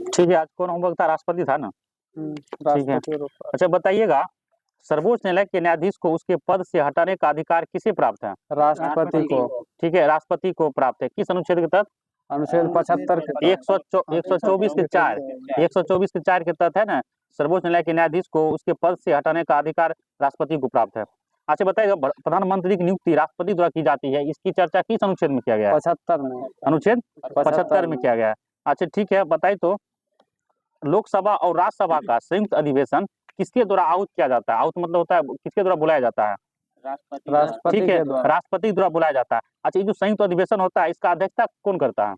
ठीक है, आज कौन होमवर्क था? राष्ट्रपति था ना? ठीक है। राष्ट्रपति अच्छा बताइएगा, सर्वोच्च न्यायालय के न्यायाधीश को उसके पद से हटाने का अधिकार किसे प्राप्त है? राष्ट्रपति को ठीक है, राष्ट्रपति को प्राप्त है। किस अनुच्छेद के तहत? अनुच्छेद 75 के 124 के 4 124 के 4 के तहत है ना, सर्वोच्च न्यायालय के न्यायाधीश को उसके पद से हटाने का अधिकार राष्ट्रपति को प्राप्त है। अच्छा बताइएगा, प्रधानमंत्री की नियुक्ति राष्ट्रपति द्वारा की जाती है, इसकी चर्चा किस अनुच्छेद में किया गया है? 75 में अनुच्छेद 75 में किया गया है। अच्छा ठीक है, बताइए तो लोकसभा और राज्यसभा का संयुक्त अधिवेशन किसके द्वारा आहूत किया जाता है? आहूत मतलब होता है किसके द्वारा बुलाया जाता है? राष्ट्रपति ठीक है, के द्वारा राष्ट्रपति द्वारा बुलाया जाता है। अच्छा, ये जो संयुक्त अधिवेशन होता है इसका अध्यक्षता कौन करता है?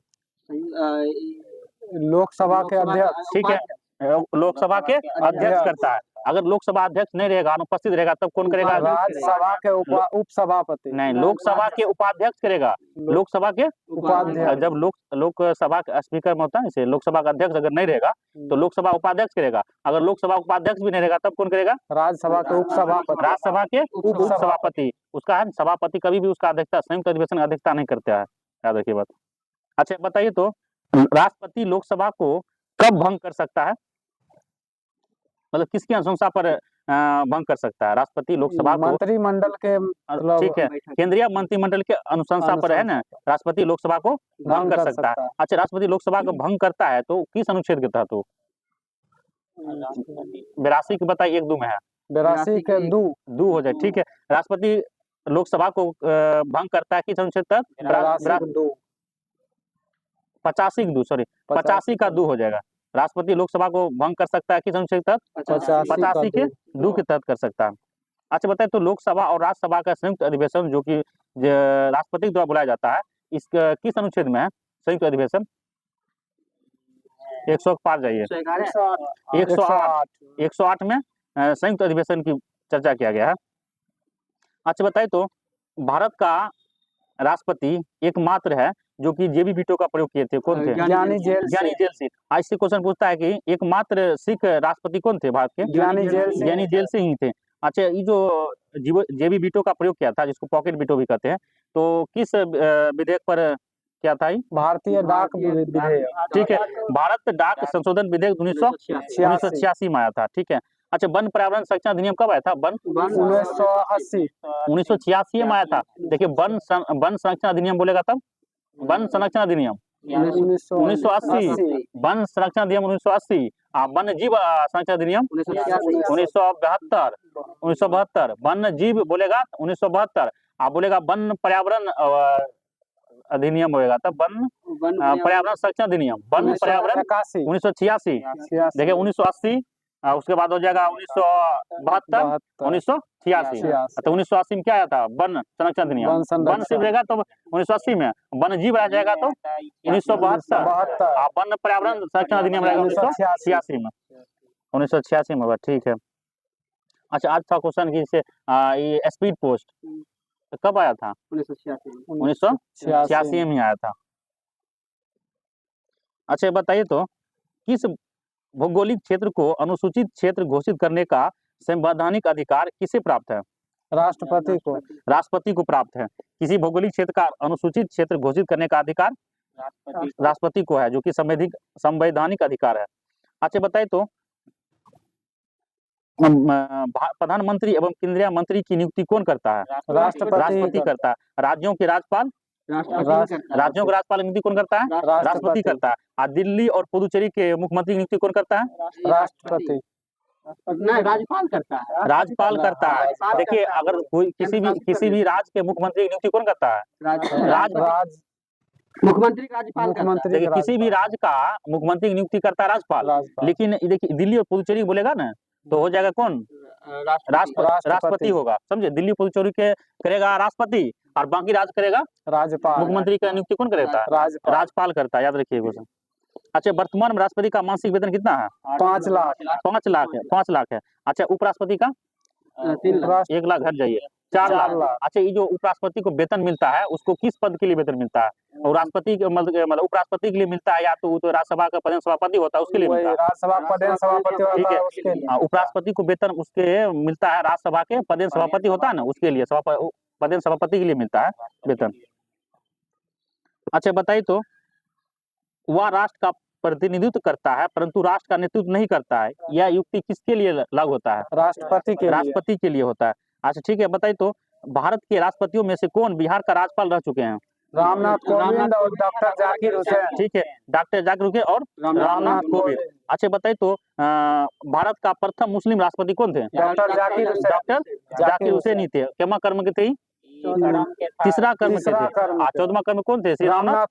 लोकसभा के अध्यक्ष। ठीक है, लोकसभा के अध्यक्ष करता है। अगर लोकसभा अध्यक्ष नहीं रहेगा, अनुपस्थित रहेगा, तब कौन करेगा? राज्यसभा के उपसभापति। नहीं, लोकसभा के उपाध्यक्ष करेगा। लोकसभा के उपाध्यक्ष। जब लोकसभा का स्पीकर में होता है इसे, लोकसभा का अध्यक्ष अगर नहीं रहेगा तो लोकसभा उपाध्यक्ष करेगा। अगर लोकसभा उपाध्यक्ष भी नहीं रहेगा तब कौन करेगा? राज्यसभा के उपसभापति। राज्यसभा के उपसभापति। उसका है सभापति कभी भी उसका अध्यक्षता, संयुक्त अधिवेशन का अध्यक्षता नहीं करता है, याद रखिए बात। अच्छा बताइए तो राष्ट्रपति लोकसभा को कब भंग कर सकता है? मतलब किसकी अनुशंसा पर भंग कर सकता है राष्ट्रपति लोकसभा को? मंत्रिमंडल के मतलब ठीक है, केंद्रीय मंत्रिमंडल के अनुशंसा पर है ना राष्ट्रपति लोकसभा को भंग कर सकता है। अच्छा, राष्ट्रपति लोकसभा को भंग करता है तो किस अनुच्छेद के तहत? 82 की बताइए, 1-2 में है। 82 के 2 हो जाए। ठीक है, राष्ट्रपति लोकसभा को भंग करता है किस अनुच्छेद तहत? 85 की 2 सॉरी 85 का 2 हो जाएगा। राष्ट्रपति लोकसभा को भंग कर सकता है किस अनुच्छेद के तहत? 85 के 2 के तहत कर सकता है। अच्छा बताइए तो लोकसभा और राज्यसभा का संयुक्त अधिवेशन जो कि राष्ट्रपति द्वारा बुलाया जाता है, इस किस अनुच्छेद में है संयुक्त अधिवेशन? 100 पार जाइए। 108 में संयुक्त अधिवेशन की चर्चा किया गया है। अच्छा बताइए तो भारत का राष्ट्रपति एकमात्र है जो कि जेबी वीटो का प्रयोग किए थे, कौन थे? ज्ञानी जेल सिंह। आज से क्वेश्चन पूछता है कि एकमात्र सिख राष्ट्रपति कौन थे भारत के? ज्ञानी जेल सिंह ही थे। अच्छा, ये जो जेबी वीटो का प्रयोग किया था, जिसको पॉकेट वीटो भी कहते हैं, तो किस विधेयक पर क्या था? भारतीय डाक विधेयक। ठीक है, भारत डाक संशोधन विधेयक 1986 में आया था। ठीक है। अच्छा, वन पर्यावरण संरक्षण अधिनियम कब आया था? 1986 में आया था। देखिए, वन संरक्षण अधिनियम बोलेगा तब वन संरक्षण अधिनियम 1980, वन संरक्षण अधिनियम 1980, वन जीव संरक्षण अधिनियम 1972, वन जीव बोलेगा 1972, आप बोलेगा वन पर्यावरण अधिनियम होगा तब वन पर्यावरण संरक्षण अधिनियम, वन पर्यावरण 1986। देखिए 1980, उसके बाद हो जाएगा 1972, 1986। तो 1980 में क्या आया था? वन संरक्षण अधिनियम। वन सिर्फ रहेगा तो 1980 में, वन जीव रह जाएगा तो 1972, वन पर्यावरण संरक्षण अधिनियम रहेगा 1986 में। 1986 में। ठीक है। अच्छा, आज था क्वेश्चन की से ये स्पीड पोस्ट कब आया था? 1986 में आया था। अच्छा बताइए तो किस भौगोलिक क्षेत्र को अनुसूचित क्षेत्र घोषित करने का संवैधानिक अधिकार किसे प्राप्त है? राष्ट्रपति को प्राप्त है। किसी भौगोलिक क्षेत्र का अनुसूचित क्षेत्र घोषित करने का अधिकार राष्ट्रपति को है, जो कि संवैधानिक अधिकार है। अच्छा बताइए तो प्रधानमंत्री एवं केंद्रीय मंत्री की नियुक्ति कौन करता है? राष्ट्रपति करता है। राज्यों के राज्यपाल की नियुक्ति कौन करता है? राष्ट्रपति करता है। और दिल्ली और पुदुचेरी के मुख्यमंत्री की नियुक्ति कौन करता है? राष्ट्रपति नहीं, राज्यपाल करता है। देखिए, अगर कोई किसी भी राज्य के मुख्यमंत्री की नियुक्ति कौन करता है? मुख्यमंत्री देखिए, किसी भी राज्य का मुख्यमंत्री की नियुक्ति करता है राज्यपाल। लेकिन देखिए, दिल्ली और पुदुचेरी बोलेगा ना तो हो जाएगा कौन? राष्ट्रपति होगा, समझे? दिल्ली पुदुचेरी के करेगा राष्ट्रपति और बाकी राज्य करेगा राज्यपाल। मुख्यमंत्री का नियुक्ति कौन करेगा? राज्यपाल करता है, याद रखिए क्वेश्चन। अच्छा, वर्तमान में राष्ट्रपति का मासिक वेतन कितना है? 5 लाख। 5 लाख है। अच्छा, उपराष्ट्रपति का 1 लाख, घट जाइए 4 लाख। अच्छा, ये जो उपराष्ट्रपति को वेतन मिलता है उसको किस पद के लिए वेतन मिलता है? और राष्ट्रपति के मतलब उपराष्ट्रपति के लिए मिलता है या तो राज्यसभा का प्रधान सभापति होता है उसके लिए मिलता है? राज्यसभा प्रधान सभापति होता है उसके लिए। उपराष्ट्रपति को वेतन उसके मिलता है, राज्यसभा के प्रधान सभापति होता है ना उसके लिए, प्रधान सभापति के लिए मिलता है वेतन। अच्छा बताइए तो वह राष्ट्र का प्रतिनिधित्व करता है परंतु राष्ट्र का नेतृत्व नहीं करता है, यह युक्ति किसके लिए लागू होता है? राष्ट्रपति के लिए। राष्ट्रपति के लिए होता है। अच्छा ठीक है, बताइए तो भारत के राष्ट्रपतियों में से कौन बिहार का राज्यपाल रह चुके हैं? रामनाथ कोविंद और डॉक्टर जाकिर हुसैन। ठीक है, डॉक्टर जाकिर हुसैन और रामनाथ कोविंद। अच्छा बताइए तो भारत का प्रथम मुस्लिम राष्ट्रपति कौन थे? डॉक्टर जाकिर हुसैन। डॉक्टर जाकिर हुसैन ही थे। केमा कर्म के थे? तीसरा कर्म के थे। चौदहवां कर्म कौन थे? श्री रामनाथ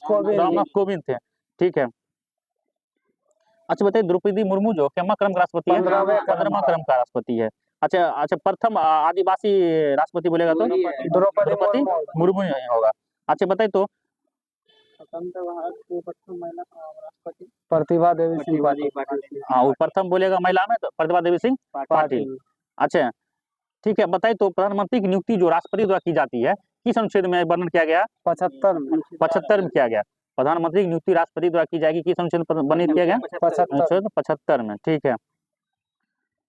कोविंद थे। ठीक है। अच्छा बताइए द्रौपदी मुर्मू जो केमा क्रम का राष्ट्रपति है? 15वां क्रम का राष्ट्रपति है। अच्छा प्रथम आदिवासी राष्ट्रपति बोलेगा तो द्रौपदी मुर्मू ही होगा। अच्छा बताइए तो स्वतंत्र भारत की प्रथम महिला राष्ट्रपति प्रतिभा देवी सिंह पाटिल। हाँ, वो प्रथम बोलेगा महिला में तो प्रतिभा देवी सिंह पाटिल। अच्छा ठीक है, बताइए तो प्रधानमंत्री की नियुक्ति जो राष्ट्रपति द्वारा की जाती है किस अनुच्छेद में वर्णन किया गया? 75 में किया गया। प्रधानमंत्री की नियुक्ति राष्ट्रपति द्वारा की जाएगी किस अनुच्छेद में वर्णित किया गया? 75 में। ठीक है।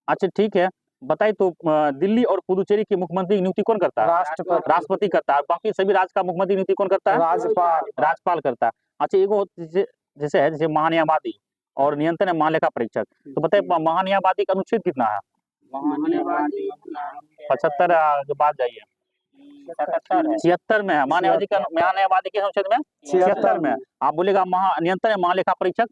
अच्छा ठीक है, बताइए तो दिल्ली और पुदुचेरी के मुख्यमंत्री की नियुक्ति कौन करता है? राष्ट्रपति करता है। बाकी सभी राज्य का मुख्यमंत्री की नियुक्ति कौन करता है? राज्यपाल करता है। अच्छा एगो जैसे है जैसे महान्यायवादी और नियंत्रण है महालेखा परीक्षक, तो बताइए महान्यायवादी का अनुच्छेद कितना है? 75 के बाद जाइए 76 में है। महान्यायवादी के अनुच्छेद में 76 में। आप बोलेगा नियंत्रण है महालेखा परीक्षक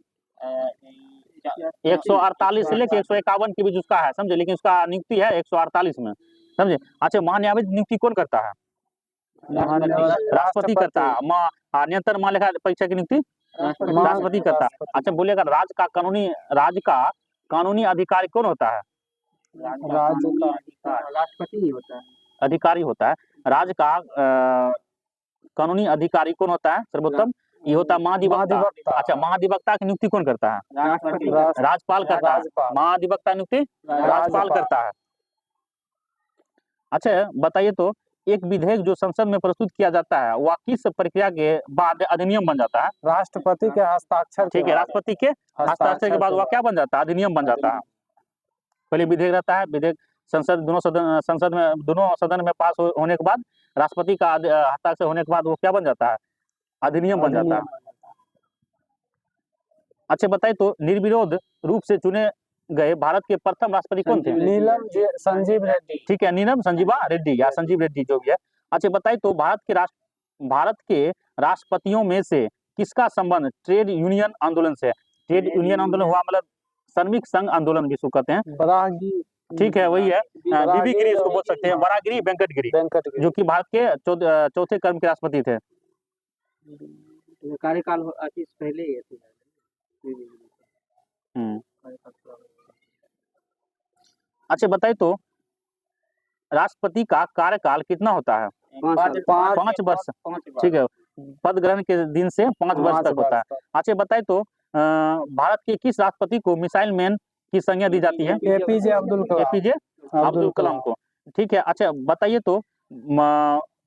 148 से लेकर 151 के बीच उसका है, समझे, लेकिन उसका नियुक्ति है 148 में, समझे। अच्छा महान्यायवादी नियुक्ति कौन करता है? राष्ट्रपति करता है। नियंत्रण महालेखा परीक्षा की नियुक्ति राष्ट्रपति करता है। अच्छा बोलेगा राज्य का कानूनी अधिकारी कौन होता है? राष्ट्रपति ही होता है, अधिकारी होता है। राज्य का कानूनी अधिकारी कौन होता है? सर्वोत्तम ये होता है महाधिवक्ता। अच्छा महाधिवक्ता की नियुक्ति कौन करता है? राज्यपाल करता है। महाधिवक्ता नियुक्ति राज्यपाल करता है। अच्छा बताइए तो एक विधेयक जो संसद में प्रस्तुत किया जाता है वह किस प्रक्रिया के बाद अधिनियम बन जाता है? राष्ट्रपति के हस्ताक्षर। ठीक है, राष्ट्रपति के हस्ताक्षर के बाद वह क्या बन जाता है? अधिनियम बन जाता है। पहले विधेयक रहता है, विधेयक दोनों सदन में पास होने के बाद राष्ट्रपति का हस्ताक्षर होने के बाद वो क्या बन जाता है? अधिनियम बन जाता है। अच्छा बताइए तो निर्विरोध रूप से चुने गए भारत के प्रथम राष्ट्रपति कौन थे? नीलम संजीव रेड्डी। ठीक है, नीलम संजीवा रेड्डी या संजीव रेड्डी जो भी है। अच्छा बताइए तो भारत के राष्ट्रपतियों में से किसका संबंध ट्रेड यूनियन आंदोलन से? ट्रेड यूनियन आंदोलन हुआ मतलब श्रमिक संघ आंदोलन जिसको कहते हैं। ठीक है, वही है बीबी गिरी इसको बोल सकते हैं, बरागिरी वेंकटगिरी, जो कि भारत के चौथे क्रम के राष्ट्रपति थे। कार्यकाल पहले ही अच्छा बताइए तो राष्ट्रपति का कार्यकाल कितना होता है? 5 वर्ष। ठीक है, पद ग्रहण के दिन से 5 वर्ष तक होता है। अच्छा बताइए तो भारत के किस राष्ट्रपति को मिसाइल मैन की संज्ञा दी जाती है? एपीजे अब्दुल कलाम को। ठीक है। अच्छा बताइए तो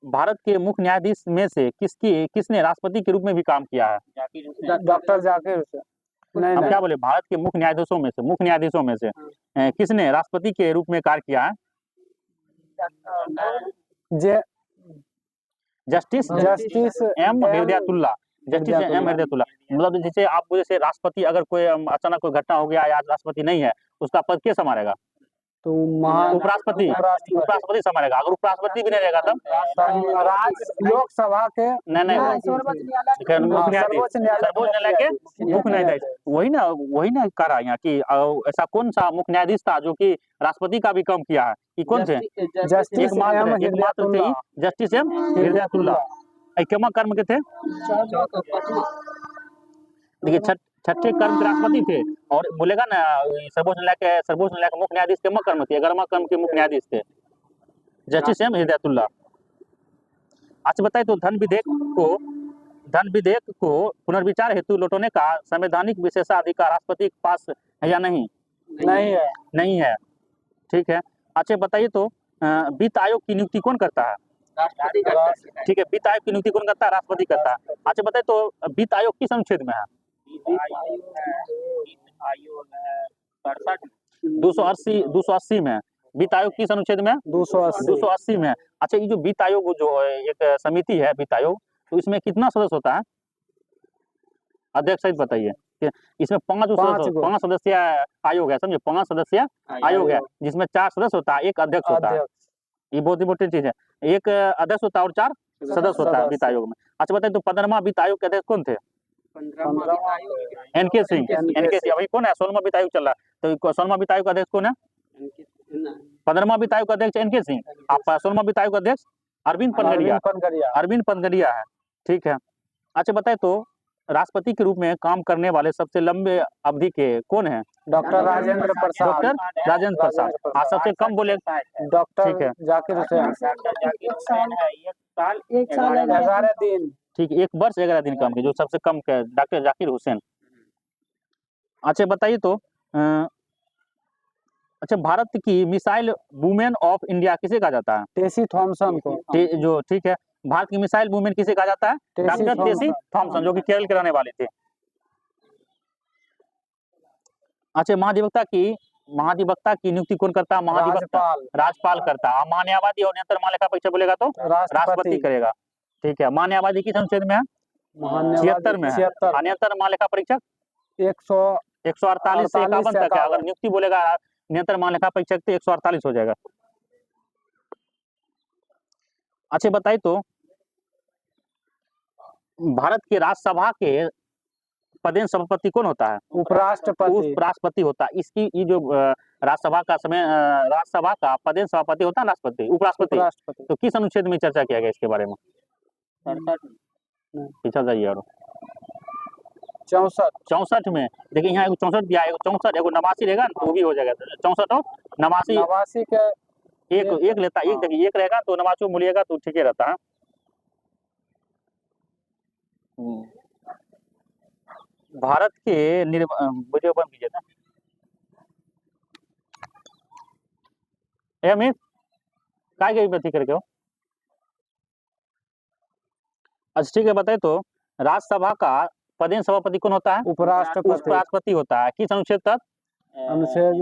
भारत के मुख्य न्यायाधीश में से किसने राष्ट्रपति के रूप में भी काम किया है? डॉक्टर जाकिर हुसैन। हम क्या बोले, भारत के मुख्य न्यायाधीशों में से किसने राष्ट्रपति के रूप में कार्य किया है? Justice M Hidayatullah. मतलब जैसे आप जैसे राष्ट्रपति अगर कोई अचानक कोई घटना हो गया या राष्ट्रपति नहीं है उसका पद क्या संभालेगा? तो उपराष्ट्रपति संभालेगा। अगर उपराष्ट्रपति भी नहीं रहेगा तब लोकसभा के सर्वोच्च न्यायालय के मुख्य न्यायाधीश। वही ना कह रहा है यहाँ कि ऐसा कौन सा मुख्य न्यायाधीश था जो कि राष्ट्रपति का भी काम किया है? कि कौन थे? एकमात्र थे जस्टिस एम हिदायतुल्लाह। केमा कर्म के थे? देखिए छठे कर्म के राष्ट्रपति थे और बोलेगा ना सर्वोच्च न्यायालय के मुख्य न्यायाधीश केमा कर्म थे? 11वां कर्म के मुख्य न्यायाधीश थे जस्टिस एम हिदायतुल्लाह। अच्छा बताइए तो धन विधेयक को पुनर्विचार हेतु लौटाने का संवैधानिक विशेषाधिकार राष्ट्रपति के पास है या नहीं? नहीं है। ठीक है। अच्छा बताइए तो वित्त आयोग की नियुक्ति कौन करता है? ठीक है, वित्त आयोग की नियुक्ति कौन करता है? राष्ट्रपति करता है। अच्छा बताइए तो वित्त आयोग किस अनुच्छेद में है? 280 में। वित्त आयोग किस अनुच्छेद में? 280 में। अच्छा ये जो वित्त आयोग जो एक समिति है वित्त आयोग, तो इसमें कितना सदस्य होता है? अध्यक्ष सहित बताइए। इसमें पांच पांच गो। 5 सदस्य आयोग है, समझे, 5 सदस्य आयोग है, जिसमें 4 सदस्य होता है, 1 अध्यक्ष होता है। अध्यक्ष ये बहुत इंपॉर्टेंट चीज है। 1 अध्यक्ष होता है और 4 सदस्य होता है वित्त आयोग में। अच्छा बताइए, तो 15वां वित्त आयोग के अध्यक्ष कौन थे? 15वां एनके सिंह। एनके सिंह अभी कौन है? 16वां वित्त आयोग चल रहा है, तो 16वां वित्त आयोग का अध्यक्ष कौन है? 15वां वित्त आयोग का अध्यक्ष एनके सिंह। आप 16वां वित्त आयोग का अध्यक्ष अरविंद पनगड़िया। अरविंद पनगड़िया है, ठीक है। अच्छा बताइए, तो राष्ट्रपति के रूप में काम करने वाले सबसे लंबे अवधि के कौन है? डॉक्टर राजेंद्र प्रसाद। डॉक्टर राजेंद्र प्रसाद। सबसे कम बोले, डॉक्टर ठीक है, जाकिर हुसैन। 1 साल 11 दिन। ठीक है, 1 वर्ष 11 दिन काम किए, जो सबसे कम के डॉक्टर जाकिर हुसैन। अच्छा बताइए, तो अच्छा, भारत की मिसाइल वुमेन ऑफ इंडिया किसे कहा जाता है? टेसी थॉमसन को। जो ठीक है, भारत की मिसाइल वुमेन किसे कहा जाता है? टेसी डॉक्टर टेसी थॉमसन, जो कि केरल के रहने वाले थे। अच्छा, महाधिवक्ता की नियुक्ति कौन करता है? महाधिवक्ता राज्यपाल करता है। मान्यवादी और नियंत्रण मालिका परीक्षा बोलेगा तो राष्ट्रपति करेगा, ठीक है। मान्यवादी किस अनुच्छेद में है? 76 में है। नियंत्रण मालिका परीक्षक 148 से 51 तक है। अगर नियुक्ति बोलेगा नियंत्रण मालिका परीक्षक तो 148 हो जाएगा। अच्छा बताइए, तो भारत के राज्यसभा के पदेन सभापति कौन होता है? उपराष्ट्रपति होता है। इसकी ये जो राज्यसभा का पदेन सभापति होता है राष्ट्रपति, उपराष्ट्रपति। तो किस अनुच्छेद में चर्चा किया गया इसके बारे में? 67 पीछा जाइए और 64 में देखिए, यहाँ 64 दिया है, 64 एगो 89 रहेगा ना, तो वो भी हो जाएगा। 64 और 89 के एक लेता है, एक देखिए, एक रहेगा तो 89 मूलिएगा तो ठीक ही रहता है। भारत के वीडियो बंद कीजिए ना। अमित काय के प्रति करके हो? अच्छा ठीक है, बताइए, तो राज्यसभा का पदेन सभापति कौन होता है? उपराष्ट्रपति होता है। किस अनुच्छेद तक? अनुच्छेद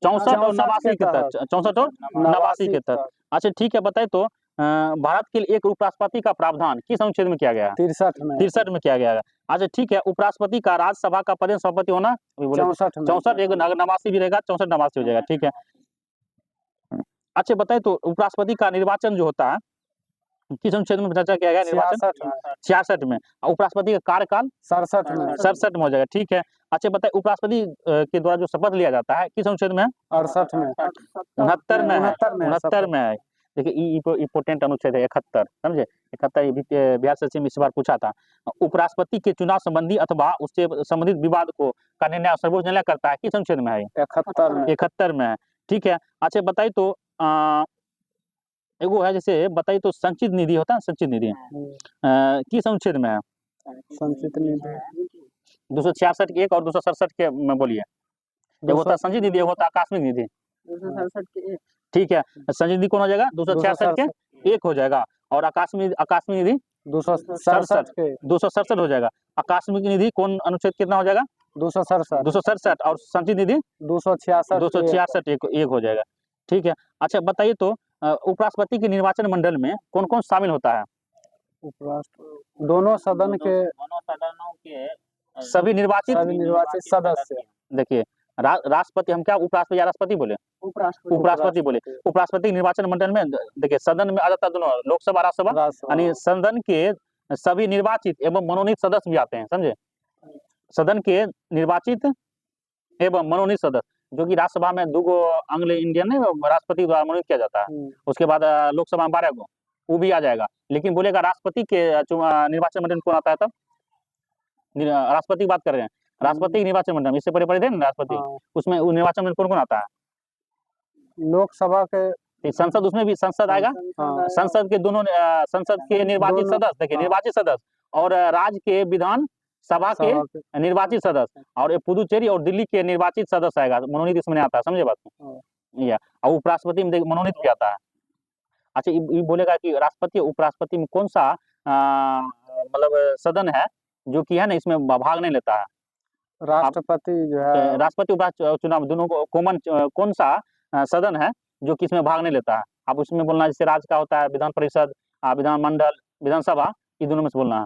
64 और 89 के तहत। 64 और 89 के तहत। अच्छा ठीक है, बताइए, तो भारत के लिए एक उपराष्ट्रपति का प्रावधान किस अनुच्छेद में किया गया है? 63 में किया गया है। अच्छा ठीक है, उपराष्ट्रपति का राज्यसभा का पदेन सभापति होना 64 एक 89 भी रहेगा, 64 89 हो जाएगा, ठीक है। अच्छा बताइए, तो उपराष्ट्रपति का निर्वाचन जो होता है किस अनुच्छेद में चर्चा किया गया? निर्वाचन 66 में। उपराष्ट्रपति का कार्यकाल 67 में हो जाएगा, ठीक है। अच्छा बताइए, उपराष्ट्रपति के द्वारा जो शपथ लिया जाता है किस अनुच्छेद में? 68 में। 69 में है। देखिए, इम्पोर्टेंट अनुच्छेद है 71, समझे। 71 बिहार सचिव में इस बार पूछा था। उपराष्ट्रपति के चुनाव संबंधी अथवा उससे संबंधित विवाद को का निर्णय सर्वोच्च न्यायालय करता है, किस अनुच्छेद में है? 71 में है, ठीक है। अच्छा बताइए, तो एगो है, जैसे बताइए, तो संचित निधि होता है, संचित निधि किस अनुच्छेद में है? संचित निधि 266 के 1 और 267 के में बोलिए। एगो होता है संचित निधि, एगो होता है आकस्मिक निधि। 267 के 1, ठीक है। संचित निधि कौन हो जाएगा? 266 के 1 हो जाएगा, और आकस्मिक निधि 267 हो जाएगा। आकस्मिक निधि कौन अनुच्छेद कितना हो जाएगा? 267, और संचित निधि 266 एक हो जाएगा, ठीक है। अच्छा बताइए, तो उपराष्ट्रपति के निर्वाचन मंडल में कौन कौन शामिल होता है? दोनों सदनों के सभी निर्वाचित सदस्य। देखिए, राष्ट्रपति, हम क्या उपराष्ट्रपति या राष्ट्रपति बोले? उपराष्ट्रपति बोले। उपराष्ट्रपति निर्वाचन मंडल में देखिए, सदन में आ जाता है दोनों, लोकसभा राज्यसभा, यानी सदन के सभी निर्वाचित एवं मनोनीत सदस्य भी आते हैं, समझे। सदन के निर्वाचित एवं मनोनीत सदस्य, जो कि राज्यसभा में 2 एंग्लो इंडियन है, राष्ट्रपति द्वारा मनोनीत किया जाता है। उसके बाद लोकसभा में 12 गो, वो भी आ जाएगा। लेकिन बोलेगा राष्ट्रपति के निर्वाचन मंडल में कौन आता है? तब राष्ट्रपति की बात कर रहे हैं, राष्ट्रपति निर्वाचन मंडल, इससे पहले थे ना राष्ट्रपति, उसमें निर्वाचन मंडल कौन कौन आता है? लोकसभा के संसद, उसमें भी संसद आएगा। संसद के दोनों संसद के निर्वाचित सदस्य, देखिए निर्वाचित सदस्य, और राज्य के विधान सभा के निर्वाचित सदस्य, और पुदुचेरी और दिल्ली के निर्वाचित सदस्य आएगा, मनोनीत इसमें आता है, समझे बात को। या और उपराष्ट्रपति में मनोनीत भी आता है। अच्छा, ये बोलेगा कि राष्ट्रपति उपराष्ट्रपति में कौन सा मतलब सदन है जो कि है ना इसमें भाग नहीं लेता है? राष्ट्रपति जो है, राष्ट्रपति उपराष्ट्रपति चुनाव दोनों को कॉमन कौन सा सदन है जो कि इसमें भाग नहीं लेता है? आप उसमें बोलना, जैसे राज्य का होता है विधान परिषद, विधानमंडल, विधानसभा, ये दोनों में से बोलना है।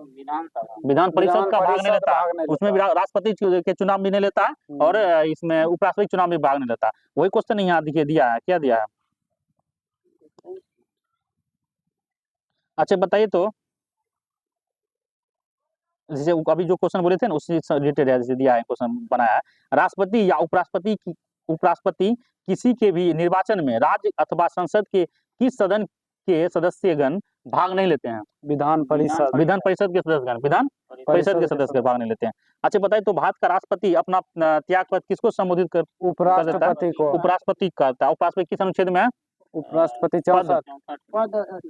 विधान परिषद का भाग नहीं लेता, भाग नहीं उसमें भी राष्ट्रपति के चुनाव भी नहीं लेता है और इसमें उपराष्ट्रपति चुनाव में भाग नहीं लेता। वही क्वेश्चन यहाँ दिया है, क्या दिया है? अच्छा बताइए तो, जैसे अभी जो क्वेश्चन बोले थे ना उससे रिलेटेड है, जैसे दिया है क्वेश्चन बनाया है, राष्ट्रपति या उपराष्ट्रपति किसी के भी निर्वाचन में राज्य अथवा संसद के किस सदन के सदस्यगण भाग नहीं लेते हैं? विधान परिषद के सदस्यगण विधान परिषद के सदस्य भाग नहीं लेते हैं। अच्छा बताइए तो, भारत का राष्ट्रपति अपना त्याग पत्र किसको संबोधित कर उपराष्ट्रपति को, उपराष्ट्रपति करता है। उपराष्ट्रपति किस अनुच्छेद में है? उपराष्ट्रपति 64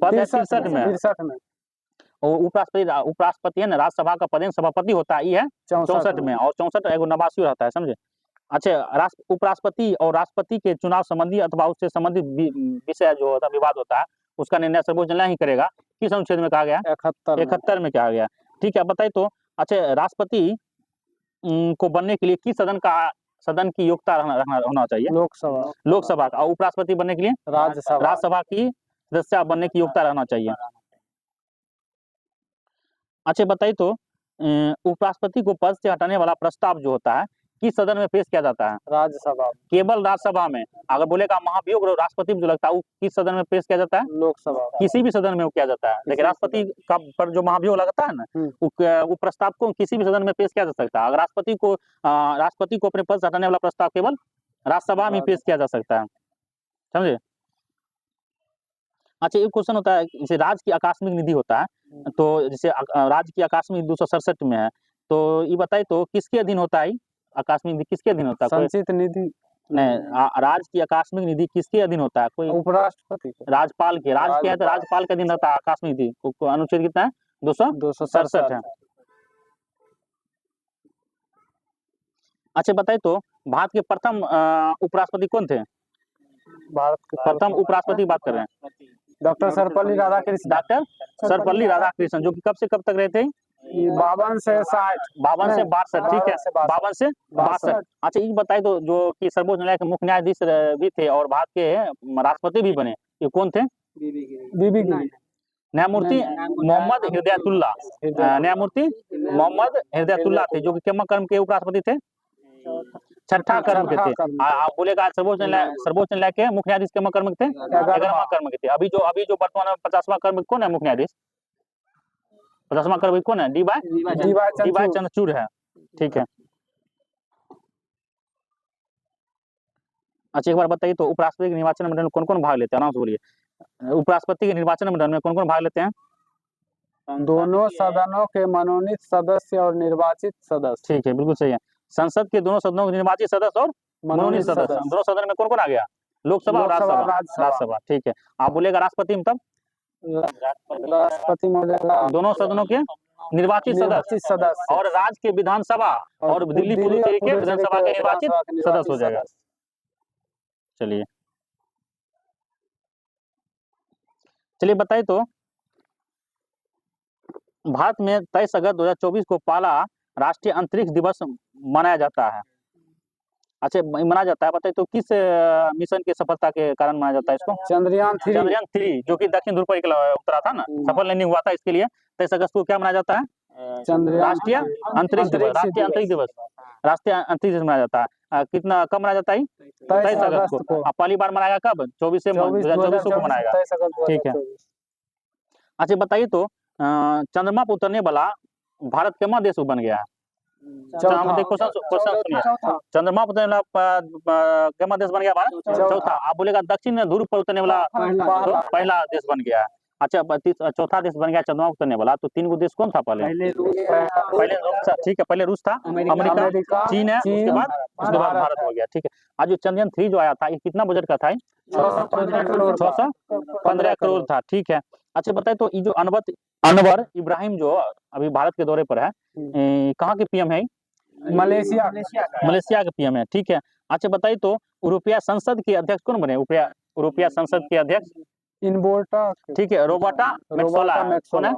पद 63 में। और उपराष्ट्रपति है ना राज्यसभा का पदेन सभापति होता है, ये है 64 में, और 64 एगो नवासी रहता है, समझे। अच्छा उपराष्ट्रपति और राष्ट्रपति के चुनाव संबंधी अथवा उससे संबंधित विषय जो होता है, विवाद होता है, उसका निर्णय सर्वोच्च न्यायालय ही करेगा। किस अनुच्छेद में कहा गया? 71 में कहा गया। ठीक है बताइए तो, अच्छा राष्ट्रपति को बनने के लिए किस सदन की योग्यता होना चाहिए? लोकसभा का। और उपराष्ट्रपति बनने के लिए राज्यसभा की सदस्य बनने की योग्यता रहना चाहिए। अच्छा बताइए तो, उपराष्ट्रपति को पद से हटाने वाला प्रस्ताव जो होता है किस सदन में पेश किया जाता है? राज्यसभा। केवल राज्यसभा में। अगर बोलेगा महाभियोग राष्ट्रपति जो लगता है वो किस सदन में पेश किया जाता है? लोकसभा। किसी भी सदन में वो किया जाता है, लेकिन राष्ट्रपति का पर जो महाभियोग लगता है ना, वो प्रस्ताव को किसी भी सदन में पेश किया जा सकता है। अगर राष्ट्रपति को अपने पद से हटाने वाला प्रस्ताव केवल राज्यसभा में पेश किया जा सकता है, समझे। अच्छा एक क्वेश्चन होता है, जैसे राज्य की आकस्मिक निधि होता है, तो जैसे राज्य की आकस्मिक 267 में है, तो ये बताइए तो किसके अधीन होता है? आकस्मिक निधि किसके अधीन होता है? संचित निधि नहीं, राज्य की आकस्मिक निधि किसके अधीन होता है? कोई उपराष्ट्रपति, राज्यपाल के। राज्य के है तो राज्यपाल के अधीन रहता है आकस्मिक निधि। अनुच्छेद कितना है? 267 है। अच्छा बताइए तो, भारत के प्रथम उपराष्ट्रपति कौन थे? भारत के प्रथम उपराष्ट्रपति बात कर रहे हैं, डॉक्टर सर्वपल्ली राधाकृष्णन। डॉक्टर सर्वपल्ली राधाकृष्णन, जो कि कब से कब तक रहे थे? 52 से 60, 52 से 62, ठीक है, 52 से 62। अच्छा ये बताइए तो, जो कि सर्वोच्च न्यायालय के मुख्य न्यायाधीश भी थे और भारत के राष्ट्रपति भी बने, ये कौन थे? न्यायमूर्ति मोहम्मद हिदायतुल्लाह। न्यायमूर्ति मोहम्मद हिदायतुल्लाह थे, जो कि कितने क्रम के उपराष्ट्रपति थे? छठा क्रम के थे। बोलेगा सर्वोच्च न्यायालय के मुख्य न्यायाधीश कितने क्रम के थे? 11वां क्रम के थे। अभी जो वर्तमान में 50वां क्रम कौन है मुख्य न्यायाधीश? 50वां क्रम कौन है? डी.वाई. चंद्रचूड़ है, ठीक है। अच्छा एक बार बताइए तो, उपराष्ट्रपति के निर्वाचन मंडल में कौन कौन भाग लेते हैं? आराम से बोलिए। उपराष्ट्रपति के निर्वाचन मंडल में कौन कौन भाग लेते हैं? दोनों सदनों के मनोनीत सदस्य और निर्वाचित सदस्य। ठीक है, बिल्कुल सही है। संसद के दोनों सदनों के निर्वाचित सदस्य और मनोनीत सदस्य। दोनों सदन में कौन कौन आ गया? लोकसभा और राज्यसभा, ठीक है। आप बोलेगा राष्ट्रपति में तब? राष्ट्रपति दोनों सदनों के निर्वाचित सदस्य और राज्य के विधानसभा और दिल्ली पुदुचेरी के विधानसभा के निर्वाचित सदस्य हो जाएगा। चलिए बताइए तो, भारत में 23 अगस्त 2024 को पहला राष्ट्रीय अंतरिक्ष दिवस मनाया जाता है। अच्छा मनाया जाता है, बताइए तो किस मिशन की सफलता के कारण मनाया जाता है इसको? चंद्रयान 3, जो कि दक्षिण ध्रुव पर उतरा था ना, सफल लैंडिंग हुआ था। इसके लिए 23 अगस्त को क्या मनाया जाता है? राष्ट्रीय अंतरिक्ष दिवस। राष्ट्रीय अंतरिक्ष दिवस मनाया जाता है। कितना कब मनाया जाता है? 23 अगस्त को। पहली बार मनाएगा कब? 24 को मनाएगा, ठीक है। अच्छा बताइए तो, चंद्रमा पर उतरने वाला भारत कितना देश बन गया है? क्वेश्चन सुनिए, चंद्रमा पर उतरने वाला कितना देश बन गया भारत? चौथा। आप बोलेगा दक्षिण ध्रुव पर उतरने वाला पहला देश बन गया है। अच्छा चौथा देश बन गया चंद्रमा पर उतरने वाला। तो 3 गो देश कौन था पहले रूस था, ठीक है। पहले रूस था, अमेरिका, चीन है, उसके बाद भारत हो गया, ठीक है। आज जो चंद्रयान 3 जो आया था, ये कितना बजट का था? 615 करोड़ था, ठीक है। अच्छा बताइए तो, ये जो अनवर इब्राहिम जो अभी भारत के दौरे पर है, कहाँ के पीएम है? मलेशिया के पीएम है, ठीक है। अच्छा बताइए तो, यूरोपीय संसद के अध्यक्ष कौन बने? यूरोपीय संसद के अध्यक्ष ठीक है, रोबर्टा मेट्सोला कौन है?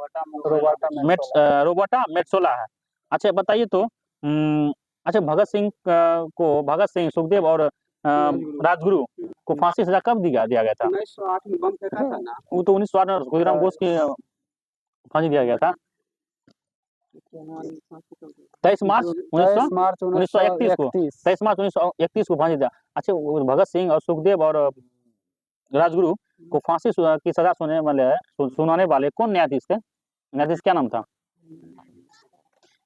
रोबर्टा मेट्सोला है। अच्छा बताइए तो, अच्छा भगत सिंह, सुखदेव और राजगुरु को फांसी सजा कब दिया गया था? 1908 में बम फेंका था ना, वो तो 1908 में खुदीराम बोस की फांसी दिया गया था। 23 मार्च 23 मार्च 1931 को 1931 23 मार्च 1931 को फांसी दिया। अच्छा, वो भगत सिंह और सुखदेव और राजगुरु को फांसी की सजा सुनाने वाले कौन न्यायाधीश थे? न्यायाधीश क्या नाम था?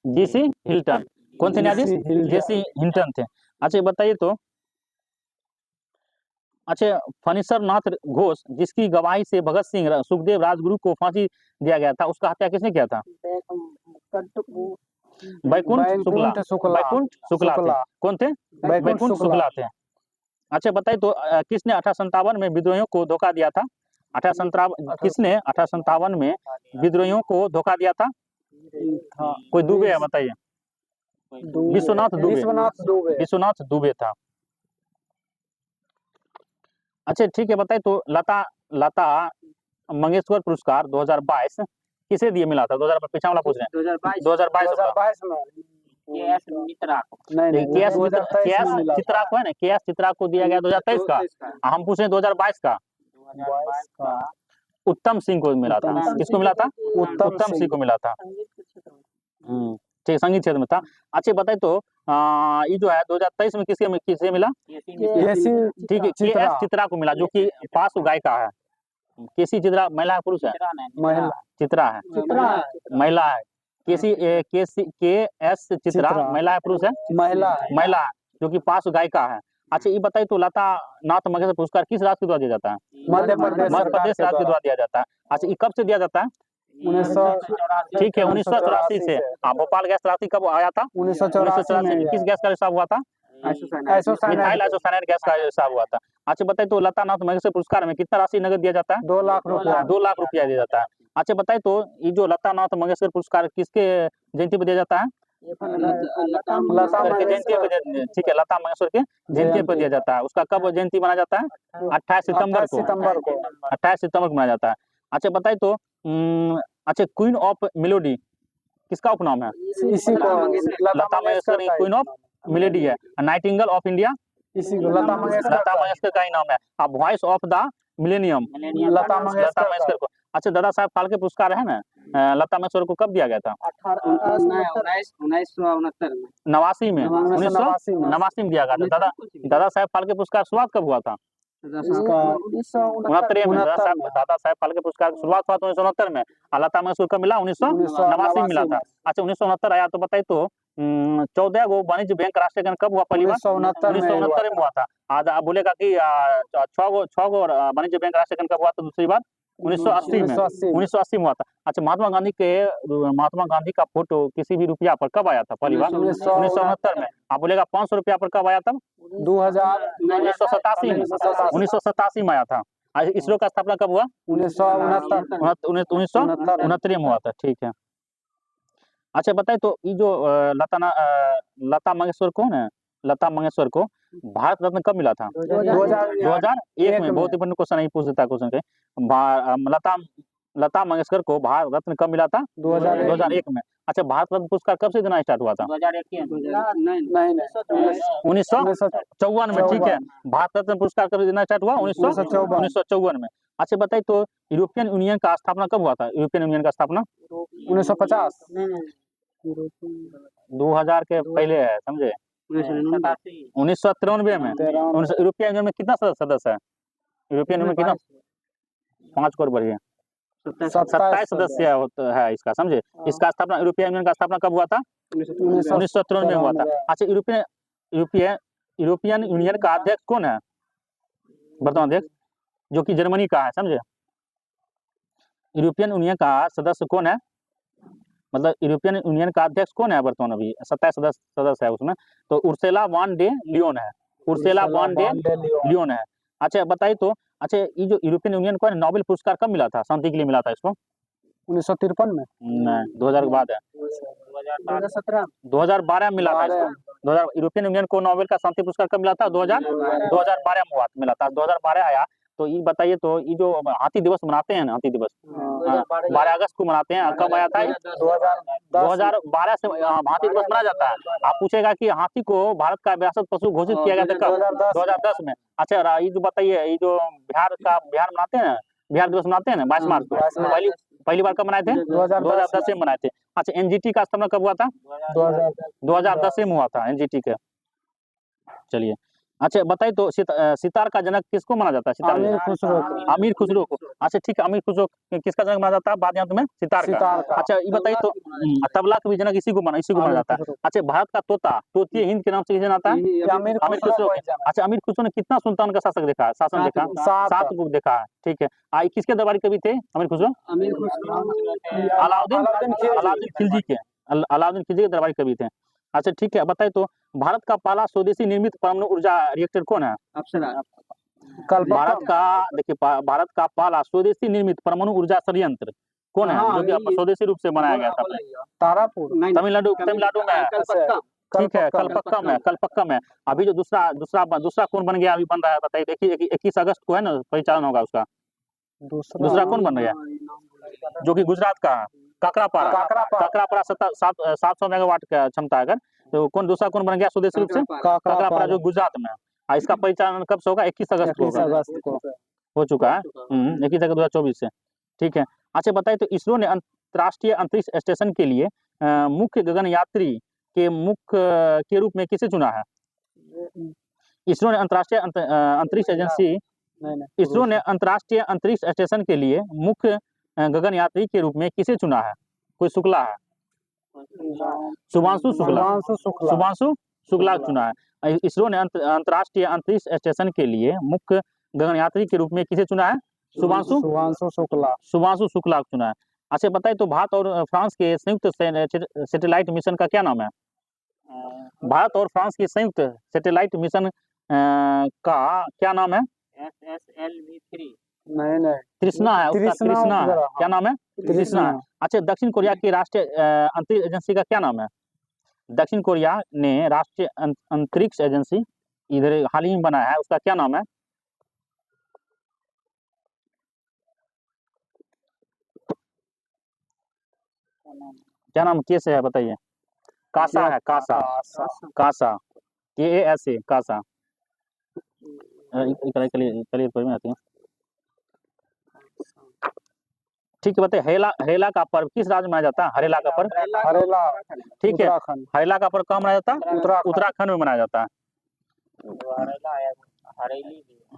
जेसी हिल्टन। कौन थे न्यायाधीश? जेसी हिल्टन थे। अच्छा, ये बताइए तो, अच्छा, फणीसर नाथ घोष जिसकी गवाही से भगत सिंह, सुखदेव, राजगुरु को फांसी दिया गया था, उसका हत्या किसने किया था? बैकुंठ शुक्ला। बैकुंठ शुक्ला थे। कौन थे? बैकुंठ शुक्ला थे। अच्छा, बताइए तो, किसने 1857 में विद्रोहियों को धोखा दिया था? 1857 किसने 1857 में विद्रोहियों को धोखा दिया था? कोई दुबे है, बताइए। विश्वनाथ दुबे। विश्वनाथ दुबे था। अच्छा, ठीक है, बताइए तो, लता मंगेशकर पुरस्कार 2022 किसे दिए मिला था? 2000 पीछा वाला पूछ रहे हैं। 2022 में केएस मित्रा को। नहीं केएस 2023 में मिला चित्रा को है ना, केएस चित्रा को दिया गया 2023 का। हम पूछ रहे हैं 2022 का। 2022 का उत्तम सिंह को मिला था। किसको मिला था? उत्तम सिंह को मिला था। संगीत के क्षेत्र में। ठीक, संगीत क्षेत्र में था। अच्छे, बताइए तो, ये जो है 2023 में किसे मिला? ठीक है, केएस चित्रा को मिला, जो कि पार्श्व गायिका है। केसी चित्रा महिला है पुरुष है? महिला। चित्रा है, महिला है। केएस चित्रा महिला है पुरुष है? महिला है, जो कि पार्श्व गायिका है। अच्छा, ये बताइए तो, लता नाथ मंगेशकर पुरस्कार किस राज्य के द्वारा दिया जाता है? मध्य प्रदेश राज्य के द्वारा दिया जाता है। अच्छा, ये कब से दिया जाता है? 1984 ठीक है, 1984 से। भोपाल गैस त्रासदी कब आया था? 1984 में। किस गैस का रिसाव हुआ था? मिथाइल आइसोसाइनाइड गैस का रिसाव हुआ था। अच्छा, बताइए तो, लता नाथ मंगेशकर पुरस्कार में कितना राशि नगद दिया जाता है? 2 लाख रुपया। 2 लाख रुपया दिया जाता है। अच्छा, बताइए तो, ये जो लता नाथ मंगेशकर पुरस्कार किसके जयंती पर दिया जाता है? लता जयंती पर। ठीक है, लता मंगेशकर के जयंती पर दिया जाता है। उसका कब जयंती मनाया जाता है? 28 सितंबर को। 28 सितंबर को मनाया जाता है। अच्छा, बताइए तो, अच्छा, क्वीन ऑफ मेलोडी किसका उपनाम है? इसी को Lata Mangeshkar queen of melody है। नाइटिंगेल ऑफ इंडिया इसी को लता मंगेशकर का ही नाम है। अब voice of the millennium Lata Mangeshkar को। अच्छा, दादा साहब फाल्के पुरस्कार है ना, लता मंगेशकर को कब दिया गया था? 89 में 1989 में दिया गया था। दादा साहब फाल्के पुरस्कार शुरुआत कब हुआ था? 69 में। दादा साहब फाल्के पुरस्कार की शुरुआत हुआ था 1969 में। लता मंगेशकर कब मिला? 1989 में मिला था। अच्छा, 1969 आया तो बताइए तो, 14 गो वाणिज्य बैंक राष्ट्रीयकरण कब हुआ पहली बार? 1969 में हुआ था। आज आप बोलेगा कि 6 गो वाणिज्य बैंक राष्ट्रीयकरण कब हुआ था दूसरी बार? 1980 में। 1980 में हुआ था। अच्छा, महात्मा गांधी का फोटो किसी भी रुपया पर कब आया था पहली बार? 1969 में। आप बोलेगा 500 रुपया पर कब आया था? 1987 में आया था। इसरो का स्थापना कब हुआ? 1969 में हुआ था। ठीक है। अच्छा, बताइए तो, ये जो लता मंगेशकर को ना, लता मंगेशकर को भारत रत्न कब मिला था? 2001 में। बहुत इंपॉर्टेंट क्वेश्चन है, पूछ देता क्वेश्चन के। लता मंगेशकर को भारत रत्न कब मिला था? 2001 में। अच्छा, भारत रत्न पुरस्कार कब से देना स्टार्ट हुआ था? 1954 में। ठीक है, भारत रत्न पुरस्कार कब देना स्टार्ट हुआ? 1954 में। अच्छा, बताइए तो, यूरोपियन यूनियन का स्थापना कब हुआ था? यूरोपियन यूनियन का स्थापना 1950 2000 के पहले है, समझे? 1993 में। यूरोपियन यूनियन में कितना सदस्य है? यूरोपियन यूनियन में कितना? 5 करोड़ बढ़िया 27 सदस्य है इसका, समझे? इसका स्थापना, यूरोपियन यूनियन का स्थापना कब हुआ था? 1993 में हुआ था। अच्छा, यूरोपियन यूनियन का अध्यक्ष कौन है? वर्तमान अध्यक्ष, जो कि जर्मनी का है, समझे? यूरोपियन यूनियन का सदस्य कौन है? मतलब यूरोपियन यूनियन का अध्यक्ष कौन है वर्तमान? अभी 27 सदस्य है उसमें। तो उर्सुला वॉन डे लियोन है। उर्सुला वॉन डे लियोन है। अच्छा, बताइए तो, अच्छा, ये जो यूरोपियन यूनियन को नोबेल पुरस्कार कब मिला था? शांति के लिए मिला था इसको? 1953 में। नहीं, 2000 के बाद है। 2012 में मिला था इसको। 2000 यूरोपियन यूनियन को नोबेल का शांति पुरस्कार कब मिला था? 2012 में मिला था। 2012 आया। तो ये बताइए तो, ये जो हाथी दिवस मनाते हैं ना, हाथी दिवस 12 अगस्त को मनाते हैं, कब आया था? 2012 से हाथी दिवस मनाया जाता है। आप पूछेगा कि हाथी को भारत का विरासत पशु घोषित किया गया था कब? 2010 में। अच्छा, ये जो बताइए, ये जो बिहार मनाते हैं, बिहार दिवस मनाते हैं ना 22 मार्च को, पहली बार कब मनाए थे? 2010 में मनाए थे। अच्छा, एनजीटी का स्थापना कब हुआ था? 2010 में हुआ था एनजीटी का। चलिए, अच्छा बताइए तो सितार का जनक किसको माना जाता है? सितार अमीर का? खुसरो को। अमीर खुसरो को। अच्छा ठीक है, अमीर खुसरो किसका जनक माना जाता है बाद में? सितार का। अच्छा ये बताइए तो तबला का भी जनक इसी को माना जाता है। अच्छा, भारत का तोता तोतीय हिंद के नाम से किसे जाना जाता है? अमीर अमीर खुसरो। अच्छा, अमीर खुसरो ने कितना सुल्तान का शासन देखा? 7 को देखा है। ठीक है, किसके दरबारी कवि थे अमीर खुसरो? अलाउद्दीन खिलजी के। अलाउद्दीन खिलजी के दरबारी कवि थे। अच्छा ठीक है, बताइए तो भारत का पहला स्वदेशी निर्मित परमाणु ऊर्जा रिएक्टर कौन है? भारत का पहला स्वदेशी निर्मित परमाणु ऊर्जा संयंत्र कौन है, जो कि स्वदेशी रूप से बनाया गया था? तारापुर, तमिलनाडु में है। ठीक है, कलपक्का में। अभी जो दूसरा कौन बन गया, अभी बन रहा है, बताइए। 21 अगस्त को है ना परिचालन होगा उसका। दूसरा कौन बन गया जो कि गुजरात का? काकरापारा 700 मेगावाट का क्षमता है। अगर तो दूसरा कौन बन गया स्वदेशी रूप से? काकरापारा जो गुजरात में है। इसका परिचालन कब से होगा? 21 अगस्त को हो चुका है। 21 अगस्त 2024 से। ठीक है, अच्छा बताइए तो इसरो ने अंतर्राष्ट्रीय अंतरिक्ष स्टेशन के लिए मुख्य गगन यात्री के रूप में किसे चुना है? इसरो ने अंतर्राष्ट्रीय अंतरिक्ष स्टेशन के लिए मुख्य गगन यात्री के रूप में किसे चुना है? कोई शुक्ला है? शुभांशु शुक्ला चुना है। इसरो ने अंतर्राष्ट्रीय अंतरिक्ष स्टेशन के लिए मुख्य गगन यात्री के रूप में किसे चुना है? शुभांशु शुक्ला चुना है। अच्छा बताइए तो भारत और फ्रांस के संयुक्त सैटेलाइट मिशन का क्या नाम है? भारत और फ्रांस के संयुक्त सैटेलाइट मिशन का क्या नाम है? SSLV-3। नहीं तृष्णा है उसका। तृष्णा है। क्या नाम है? तृष्णा है। अच्छा, दक्षिण कोरिया की राष्ट्रीय अंतरिक्ष एजेंसी का क्या नाम है? दक्षिण कोरिया ने राष्ट्रीय अंतरिक्ष एजेंसी इधर हाल ही में बनाया है, उसका क्या नाम है? क्या नाम कैसे है बताइए? कासा है, कासा KASA कासा। ठीक है, बताइए हरेला का पर्व किस राज्य में मनाया जाता है? हरेला का पर्व ठीक है, हरेला का पर्व कहाँ मनाया जाता है? उत्तराखंड में मनाया जाता है।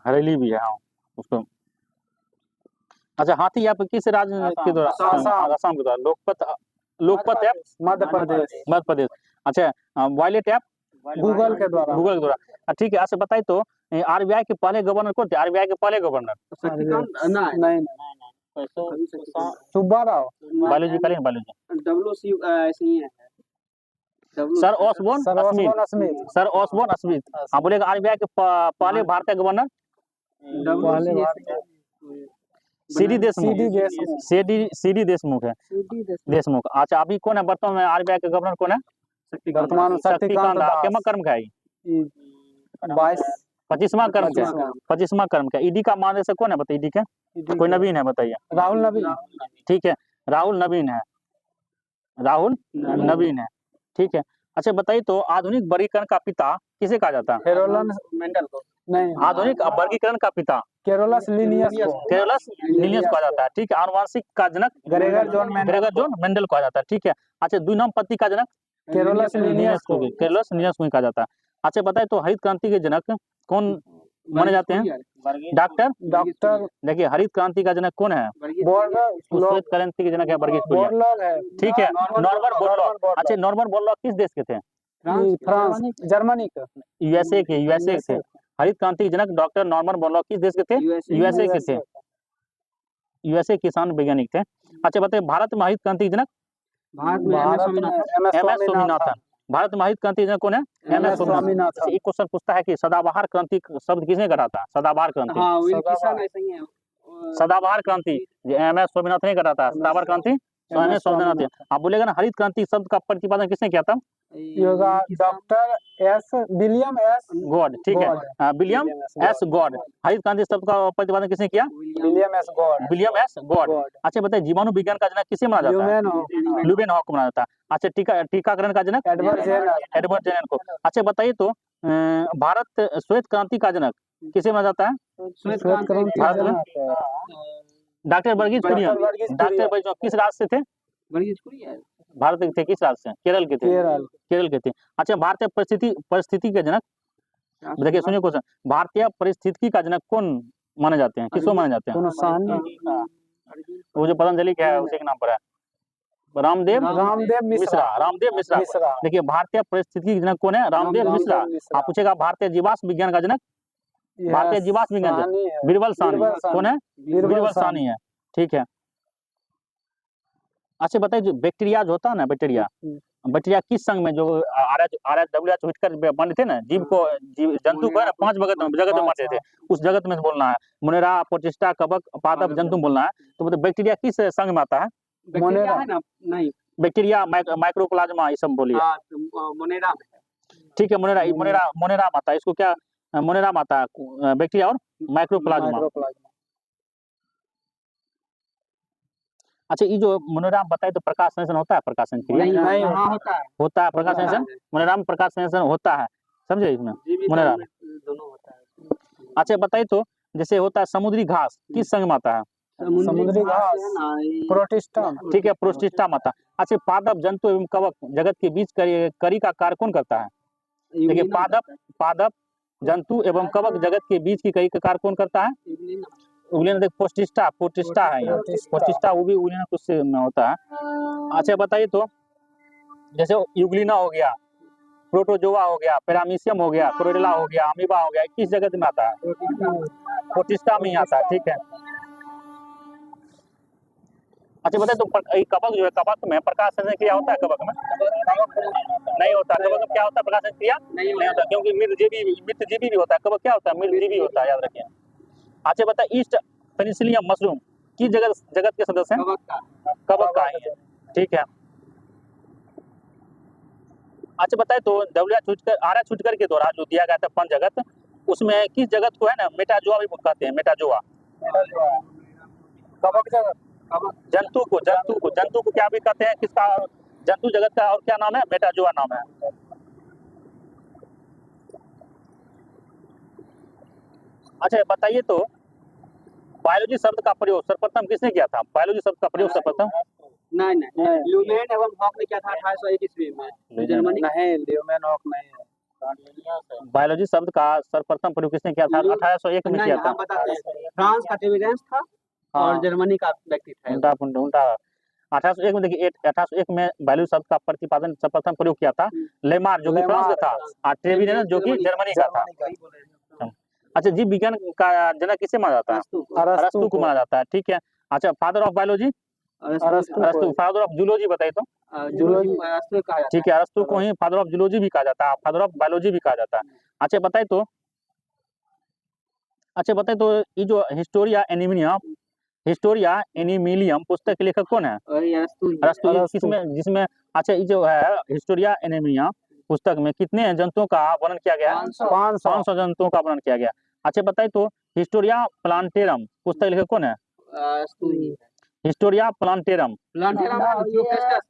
हरेली भी है, हाँ उसको। अच्छा, हाथी ऐप किस राज्य के द्वारा? आसाम के द्वारा। लोकपत ऐप मध्य प्रदेश। अच्छा, वॉलेट ऐप गूगल के द्वारा। ठीक है, अच्छा बताइए तो RBI के पहले गवर्नर कौन थे? RBI के पहले गवर्नर सुब्बाराव बालूजी करें बालूजी सर ऑसबोर्न स्मिथ। हाँ बोलेगा RBI के पहले भारतीय गवर्नर CD देशमुख है। देशमुख। अच्छा, अभी कौन है वर्तमान में RBI के गवर्नर कौन है? वर्तमान शक्तिकांत दास। कर्म का है 25वां कर्म का। ईडी का मानदेय से कौन है बताइए? ईडी का कोई नवीन है बताइए? राहुल नवीन। ठीक है, राहुल नवीन है। ठीक है, अच्छा बताइए तो आधुनिक वर्गीकरण का पिता किसे कहा जाता है? हेरोल्ड मेंडल को। नहीं, आधुनिक वर्गीकरण का पिता कैरोलस लिनियस कहा जाता है। ठीक है, आनुवंशिक का जनक ग्रेगर जॉन मेंडल कहा जाता है। ठीक है, अच्छा द्विनामपत्ति का जनक कैरोलस लिनियस को कहा जाता है। अच्छा बताइए तो हरित क्रांति के जनक कौन माने जाते हैं? डॉक्टर देखिए, हरित क्रांति का जनक कौन है? श्वेत क्रांति के जनक है वर्गीज कुरियन। ठीक है, नॉर्मन बोरलॉग। अच्छा, नॉर्मन बोरलॉग किस देश के थे? फ्रांस, जर्मनी का, यूएसए के थे। हरित क्रांति के जनक डॉक्टर नॉर्मन बोरलॉग किस देश के थे? यूएसए के थे। यूएसए किसान वैज्ञानिक थे। अच्छा बताइए भारत में हरित क्रांति के जनक? MS स्वामीनाथन। भारत में हरित क्रांति जनक कौन है? MS स्वामीनाथन। एक क्वेश्चन पूछता है कि सदाबहार क्रांति शब्द किसने कहा था? सदाबहार क्रांति MS स्वामीनाथन ने कहा था। सदाबहार क्रांति MS स्वामीनाथन। आप बोलेगा ना हरित क्रांति शब्द का प्रतिपादन किसने किया था? Doctor William S God. ठीक है, विलियम एस गॉड। हरित क्रांति शब्द का प्रतिपादन किसने किया? William S God. अच्छा बताइए जीवाणु विज्ञान का जनक किसे माना जाता है? ल्यूवेनहॉक को माना जाता है। अच्छा, टीकाकरण का जनक एडवर्ड जेनर को। अच्छा बताइए तो भारत श्वेत क्रांति का जनक किसे माना जाता है? भारत में डॉक्टर वर्गीज कुरियन। किस राज्य से थे? भारत के थे, किस राज्य से? केरल के थे, केरल। केरल के थे। अच्छा, भारतीय परिस्थिति के जनक, देखिए सुनिए क्वेश्चन, भारतीय परिस्थिति का जनक कौन माने जाते हैं, किसको माने जाते हैं? कौन सानी? वो जो पतंजलि क्या है उसी के नाम पर है, रामदेव मिश्रा। रामदेव मिश्रा। देखिए भारतीय परिस्थिति के जनक कौन है? रामदेव मिश्रा। आप पूछेगा भारतीय जीवाश्म विज्ञान का जनक, भारतीय जीवाश्म विज्ञान बीरबल सानी। कौन है? बीरबल सानी है, ठीक है। अच्छा बताइए, जो बैक्टीरिया जो होता है ना, बैक्टीरिया किस संघ में, जो RH व्हिटकर बने थे ना, जीव को जंतु को है ना 5 जगत में बांटे थे, उस जगत में बोलना है, मोनेरा, प्रोटिस्टा, कवक, पादप, जंतु बोलना है। तो मतलब बैक्टीरिया किस संघ में आता है? मोनेरा है ना? नहीं, बैक्टीरिया, माइक्रोप्लाज्मा, ये सब बोलिए। हाँ, तो मोनेरा में। ठीक है, मोनेरा आता है, इसको क्या मोनेरा आता है, बैक्टीरिया और माइक्रोप्लाज्मा। अच्छा, ये जो मोनेराम बताए तो प्रकाश संश्लेषण होता है? प्रकाश क्रिया नहीं, हाँ, होता है प्रकाश संश्लेषण, मोनेराम में प्रकाश संश्लेषण होता है, समझे इसमें मोनेराम दोनों होता है। अच्छा बताइए तो, जैसे होता है समुद्री घास, किस संघ में आता है? समुद्री घास प्रोटिस्टा। ठीक है, प्रोटिस्टा में आता है। अच्छा, पादप, जंतु एवं कवक जगत के बीच करी का कार्य कौन करता है? देखिए पादप, जंतु एवं कवक जगत के बीच की करी का कार्य कौन करता है? उगलेन। देख प्रोटिस्टा है यहाँ, प्रोटिस्टा वो भी उगलेन कुछ में होता है। अच्छा बताइए तो, जैसे यूग्लिना हो गया, प्रोटोजोआ हो गया, पैरामीशियम हो गया, क्लोरेला हो गया, अमीबा हो गया, किस जगत में आता है? प्रोटिस्टा में ही आता है, ठीक है। अच्छा बताइए तो, कवक जो है, कवक में प्रकाश संश्लेषण क्रिया होता है? कवक में नहीं होता। कवक में क्या होता है? प्रकाश संश्लेषण क्रिया नहीं होता, क्योंकि मित्रजीवी भी होता है। कवक क्या होता है? मित्रजीवी होता है, याद रखिए। अच्छा बता, ईस्ट पेनिसिलियम मशरूम किस जगत के सदस्य हैं? कवक का ही है, ठीक है। अच्छा बताए तो, RH व्हिटकर के द्वारा जो दिया गया था पंचजगत, उसमें किस जगत को है ना मेटाजोआ भी कहते हैं? मेटाजोआ, कवक जगत, जंतु को क्या भी कहते हैं? किसका जंतु जगत का और क्या नाम है? मेटाजोआ नाम है। अच्छा बताइए तो, बायोलॉजी शब्द का प्रयोग सर्वप्रथम किसने किया था? बायोलॉजी शब्द का प्रयोग सर्वप्रथम नहीं, ल्यूमेन एवं हॉक ने किया था 1801 ईस्वी में, जर्मनी। नहीं, ल्यूमेन हॉक नहीं है। बायोलॉजी शब्द का सर्वप्रथम प्रयोग किसने किया था? 1801 में किया था। फ्रांस का टेविडेंस था और जर्मनी का व्यक्ति था। उल्टा 1801 में। देखिए 1801 में बायोलॉजी शब्द का प्रतिपादन सर्वप्रथम प्रयोग किया था लेमार, जो कि फ्रांस का था, और ट्रेविडेंस जो कि जर्मनी का था। अच्छा, जीव विज्ञान का जनक किसे माना जाता है? अरस्तु को माना जाता है, ठीक है। अच्छा, फादर ऑफ बायोलॉजी अरस्तु। फादर ऑफ जूलॉजी बताइए तो? जूलॉजी, ठीक है, अरस्तु को ही फादर ऑफ जूलॉजी भी कहा जाता है, फादर ऑफ बायोलॉजी भी कहा जाता है। अच्छा बताइए तो, ये जो हिस्टोरिया एनिमिलियम पुस्तक के लेखक कौन है? अरस्तु। किसमें, जिसमें, अच्छा ये जो है हिस्टोरिया एनिमिलियम पुस्तक में कितने जंतुओं का वर्णन किया गया? 500 जंतुओं का वर्णन किया गया। अच्छा बताइए तो, हिस्टोरिया प्लांटेरम पुस्तक लेखक कौन है? हिस्टोरिया प्लांटेरम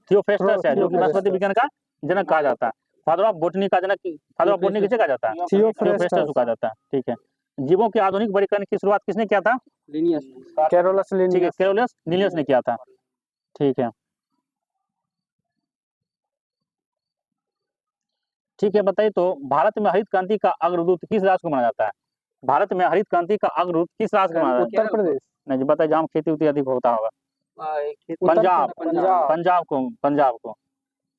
थियोफेस्टस है, जो कि वनस्पति विज्ञान का जनक कहा जाता है। फादर ऑफ बोटनी का जनक, फादर ऑफ बोटनी किसे कहा जाता है? थियोफेस्टस कहा जाता है, ठीक है। जीवों के आधुनिक वर्गीकरण की शुरुआत किसने किया था? कैरोलस लिनियस ने किया था, ठीक है। ठीक है बताइए तो, भारत में हरित क्रांति का अग्रदूत किस राज्य को माना जाता है? भारत में हरित क्रांति का अग्रदूत किस राज्य को माना जाता है? उत्तर प्रदेश। नहीं जी, बताइए, जहाँ खेती उती अधिक होता होगा। पंजाब को,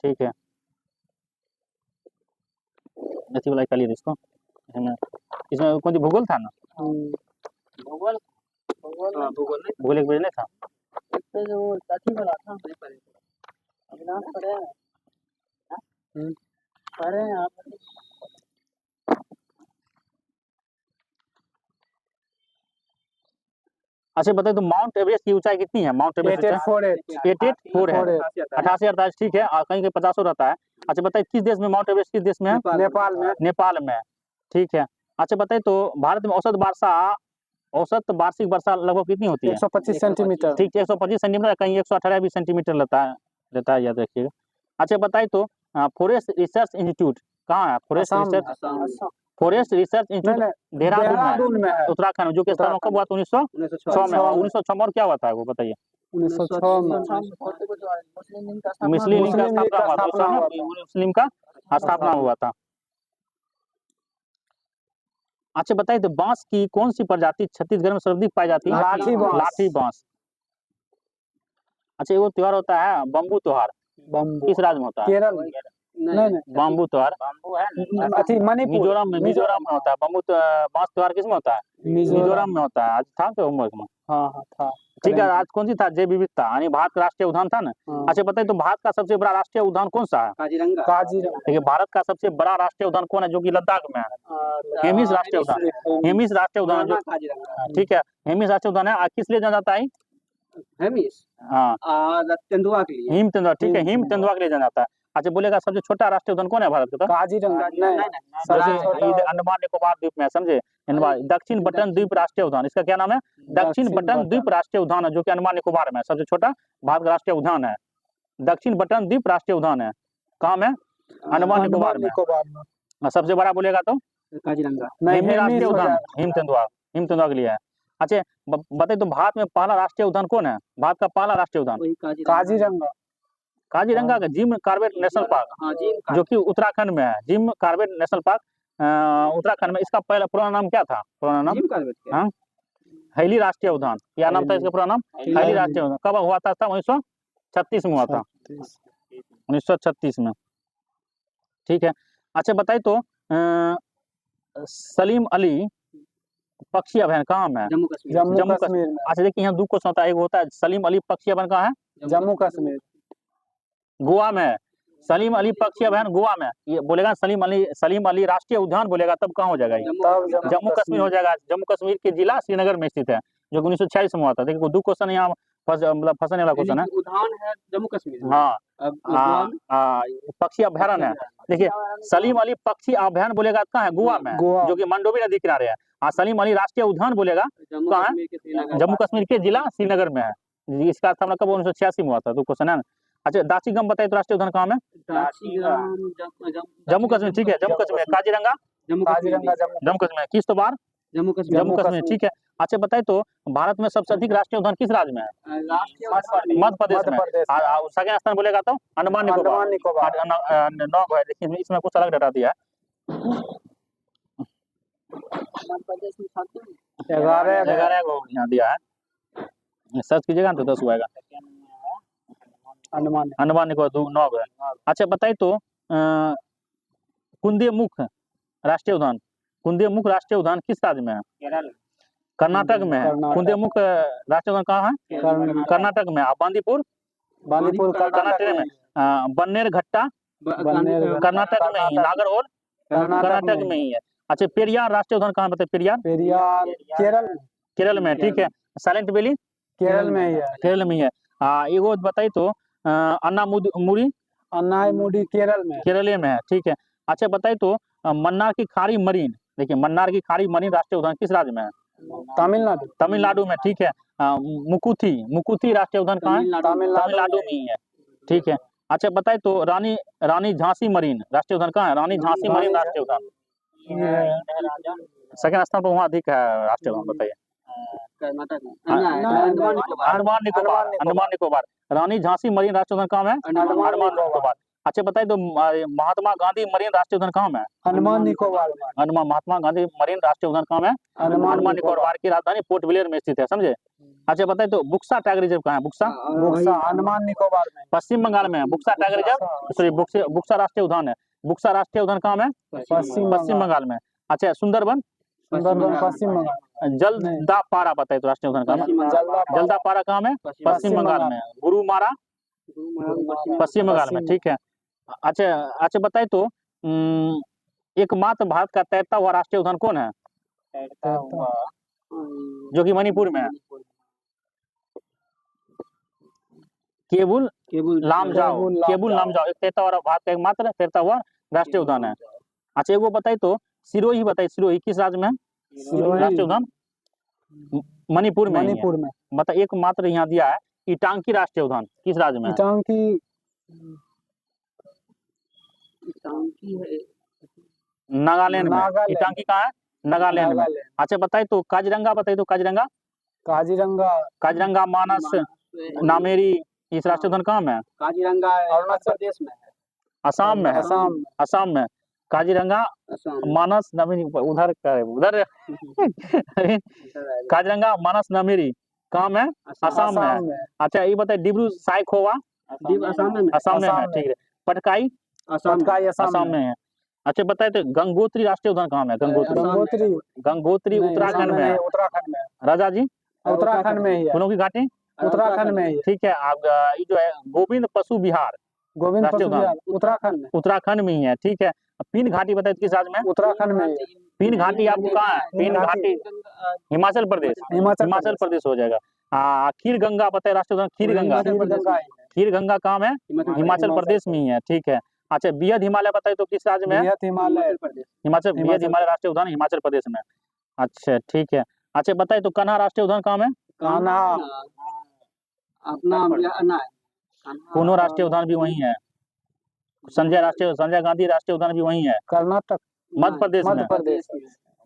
ठीक है। अच्छी वाला निकालिए इसको, इसमें कौन सी भूगोल था ना? भूगोल एक बजे नहीं था। अच्छा बताइए तो, माउंट एवरेस्ट की ऊंचाई कितनी है? माउंट एवरेस्ट 884 है, 88, ठीक है, और कहीं 50 रहता है। अच्छा बताइए, किस देश में माउंट एवरेस्ट, किस देश में है? नेपाल में, ठीक है। अच्छा बताइए तो, भारत में औसत वार्षिक वर्षा लगभग कितनी होती है? 125 सेंटीमीटर, ठीक है, 125 सेंटीमीटर, कहीं 118 भी सेंटीमीटर लेता है, याद रखिएगा। अच्छा बताइए तो, फॉरेस्ट रिसर्च इंस्टीट्यूट कहाँ है? फॉरेस्ट रिसर्च इंस्टीट्यूट देहरादून में, उत्तराखंड, जो कि स्थापना कब हुआ था? 1906 में। 1906 में क्या हुआ था वो बताइए? 1906 में मुस्लिम लीग का स्थापना हुआ था उस समय, मुस्लिम का स्थापना हुआ था। अच्छा बताइए तो बांस की कौन सी प्रजाति छत्तीसगढ़ में सर्वाधिक पाई जाती है? लाठी बांस। लाठी बांस। अच्छा वो त्योहार होता है बम्बू त्योहार, बम्बू किस राज्य में होता है? केरल नहीं बम्बू त्योहार अथी मणिपुर मिजोरम में होता है। बांस त्योहार किस में होता है? मिजोरम में होता है। आज था क्या होमवर्क में? हाँ था। ठीक है, आज कौन सी था? जैव विविधता यानी भारत का राष्ट्रीय उद्यान था ना। हाँ। अच्छा बताइए तो भारत का सबसे बड़ा राष्ट्रीय उद्यान कौन सा है? काजीरंगा। देखिए भारत का सबसे बड़ा राष्ट्रीय उद्यान कौन है जो कि लद्दाख में है? हेमिस राष्ट्रीय उद्यान। हेमिस राष्ट्रीय उद्यान जो ठीक है, हेमिस राष्ट्रीय उद्यान है। किस लिए जाना जाता है? हेमिस हाँ तेंदुआ के लिए। हिम तेंदुआ, ठीक है, हिम तेंदुआ के लिए जाना जाता है। अच्छा बोलेगा सबसे छोटा राष्ट्रीय उद्यान कौन है भारत का? काजीरंगा जैसे अंडमान निकोबार द्वीप में, समझे? दक्षिण बटन द्वीप राष्ट्रीय उद्यान, इसका क्या नाम है? दक्षिण बटन द्वीप राष्ट्रीय उद्यान है, जो कि अंडमान निकोबार में सबसे छोटा भारत का राष्ट्रीय उद्यान है। दक्षिण बटन द्वीप राष्ट्रीय उद्यान है, कहाँ में? अंडमान निकोबार में। सबसे बड़ा बोलेगा तो काजीरंगा हेमी राष्ट्रीय उद्यान हिम तेंदुआ के लिए है। अच्छा बताइए तो भारत में पहला राष्ट्रीय उद्यान कौन है? भारत का पहला राष्ट्रीय उद्यान काजीरंगा। काजीरंगा का जिम कॉर्बेट नेशनल पार्क, जो कि उत्तराखंड में है। Jim Corbett national park Uttarakhand में। इसका पहला पुराना नाम क्या था? पुराना नाम हाँ हैली राष्ट्रीय उद्यान, क्या नाम था इसका पुराना नाम? हैली राष्ट्रीय उद्यान। कब हुआ था? 1936 में हुआ था, 1936 में। ठीक है। अच्छा बताइए तो सलीम अली पक्षी अभयारण्य कहाँ में है? जम्मू कश्मीर में। अच्छा देखिए यहाँ दो क्वेश्चन होता है। एक होता है सलीम अली पक्षी अभयारण्य कहाँ है? जम्मू कश्मीर गोवा में। सलीम अली पक्षी अभयारण्य गोवा में। ये बोलेगा सलीम अली राष्ट्रीय उद्यान बोलेगा तब कहाँ हो जाएगा? जम्मू कश्मीर हो जाएगा। जम्मू कश्मीर के जिला श्रीनगर में स्थित है, जो 1946 में हुआ था। देखिए दो क्वेश्चन यहाँ मतलब फंसने वाला क्वेश्चन है। उद्यान है जम्मू कश्मीर। हाँ पक्षी अभयारण्य है। देखिए सलीम अली पक्षी अभयारण्य बोलेगा कहाँ है? गोवा में, जो कि मंडोवी नदी किनारे है। सलीम अली राष्ट्रीय उद्यान बोलेगा कहाँ है? जम्मू कश्मीर के जिला श्रीनगर में है। इसका स्थापना कब? 1986 में हुआ था। दो क्वेश्चन है ना। अच्छा दासीगम बताइए तो राष्ट्रीय उद्यान कहाँ में? जम्मू कश्मीर, ठीक है, जम्मू कश्मीर। काजीरंगा जम्मू कश्मीर। किस तो बार? जम्मू कश्मीर, ठीक है। अच्छा बताइए तो भारत में सबसे अधिक राष्ट्रीय उद्यान किस राज्य में है? मध्य प्रदेश में। सेकंड स्थान बोलेगा तो अंडमान निकोबार। 9 है, लेकिन इसमें कुछ अलग डाटा दिया है। 11 को यहाँ दिया है, सर्च कीजिएगा ना तो 10 हुआ। अंडमान निकोबार 9 है। अच्छा बताइए तो कुंदेमुख राष्ट्रीय उद्यान, कुंदेमुख राष्ट्रीय उद्यान किस राज्य में है? कर्नाटक में है। कुंदेमुख राष्ट्रीय उद्यान कहाँ है? कर्नाटक में। बांदीपुर कर्नाटक में। बन्नेरघट्टा कर्नाटक में ही। नागरहोल कर्नाटक में ही है। अच्छा पेरियार राष्ट्रीय उद्यान कहाँ बताइए? पेरियार केरल में, ठीक है। साइलेंट वैली केरल में ही है। केरल में ही है। एगो बताइए तो अन्नामुदी केरल में है, ठीक है। अच्छा बताइए तो मन्नार की खाड़ी मरीन, देखिए मन्नार की खाड़ी मरीन राष्ट्रीय उद्यान किस राज्य में है? तमिलनाडु में, ठीक है। मुकुथी राष्ट्रीय उद्यान कहाँ है? तमिलनाडु में ही है, ठीक है। अच्छा बताइए तो रानी झांसी मरीन राष्ट्रीय उद्यान कहाँ है? रानी झांसी मरीन राष्ट्रीय उद्यान सेकंड स्थान पर वहाँ अधिक है राष्ट्रीय उद्यान, बताइए। अंडमान निकोबार। रानी झांसी मरीन राष्ट्रीय उद्यान कहाँ है? अंडमान निकोबार। अच्छा बताइए तो महात्मा गांधी मरीन राष्ट्रीय उद्यान कहाँ है? अंडमान निकोबार। महात्मा गांधी मरीन राष्ट्रीय उद्यान कहाँ है? अंडमान निकोबार की राजधानी पोर्ट ब्लेयर में स्थित है, समझे। अच्छा बताइए तो बुक्सा टाइगर रिजर्व कहाँ है? बुक्सा अंडमान निकोबार में, पश्चिम बंगाल में है। Buxa tiger reserve, sorry Buxa राष्ट्रीय उद्यान है। बुक्सा राष्ट्रीय उद्यान कहाँ है? पश्चिम बंगाल में। अच्छा सुंदरबन पश्चिम बंगाल। जलदापारा बताइए तो राष्ट्रीय उद्यान कहाँ है? जलदापारा कहाँ है? पश्चिम बंगाल में। गुरुमारा पश्चिम बंगाल में, ठीक है। अच्छा बताइए तो एकमात्र भारत का तैरता हुआ राष्ट्रीय उद्यान कौन है? जो कि मणिपुर में है। केबुल लामजाओ एक तैरता हुआ भारत का एकमात्र तैरता हुआ राष्ट्रीय उद्यान है। अच्छा एक वो बताइए तो सिरोही बताइए, सिरोही किस राज्य में है? राष्ट्रीय उद्यान मणिपुर में। मतलब एकमात्र यहाँ दिया है इटांकी राष्ट्रीय उद्यान किस राज्य में? नागालैंड में। इटांकी कहाँ है? नागालैंड में। अच्छा बताइए तो काजीरंगा बताइए तो काजीरंगा मानस नामेरी इस राष्ट्रीय उद्यान कहाँ में है? काजीरंगा अरुणाचल प्रदेश में है। असम में है। असम असम में काजीरंगा असम में। मानस नामेरी उधर उधर काजीरंगा मानस नामेरी कहाँ में? असम में है। असम में अच्छा ये बताइए डिब्रू साइखोवा असम में असम में है, असम में। ठीक है। पटकाई असम में। पटकाई असम में है। अच्छा बताइए तो गंगोत्री राष्ट्रीय उद्यान कहाँ में है? गंगोत्री गंगोत्री गंगोत्री नहीं, उत्तराखंड असम में है। नहीं, उत्तराखंड में है। राजा जी उत्तराखंड में ही है। फूलों की घाटी उत्तराखंड में ही है। ठीक है। आप ये जो है गोविंद पशु विहार गोविंद राष्ट्रीय पशु उद्यान विहार उत्तराखंड में। उत्तराखंड में ही है, ठीक है। पीन घाटी बताइए किस राज्य में? उत्तराखंड में ही है। पीन घाटी आपको कहाँ है? पीन पीन घाटी घाटी हिमाचल प्रदेश हिमाचल प्रदेश हो जाएगा। खीर गंगा बताइए राष्ट्रीय उद्यान खीर गंगा गंगा ही है। खीर गंगा कहाँ है? हिमाचल प्रदेश में ही है, ठीक है। अच्छा बियद हिमालय बताइए तो किस राज्य में है? बृहत हिमालय हिमाचल बियद हिमाचल हिमालय राष्ट्रीय उद्यान हिमाचल प्रदेश में। अच्छा ठीक है। अच्छा बताइए तो कान्हा राष्ट्रीय उद्यान कहाँ है? कान्हा अपना ना कूनो राष्ट्रीय उद्यान भी वही है। संजय गांधी राष्ट्रीय उद्यान भी वही है, कर्नाटक मध्य प्रदेश में। मध्य प्रदेश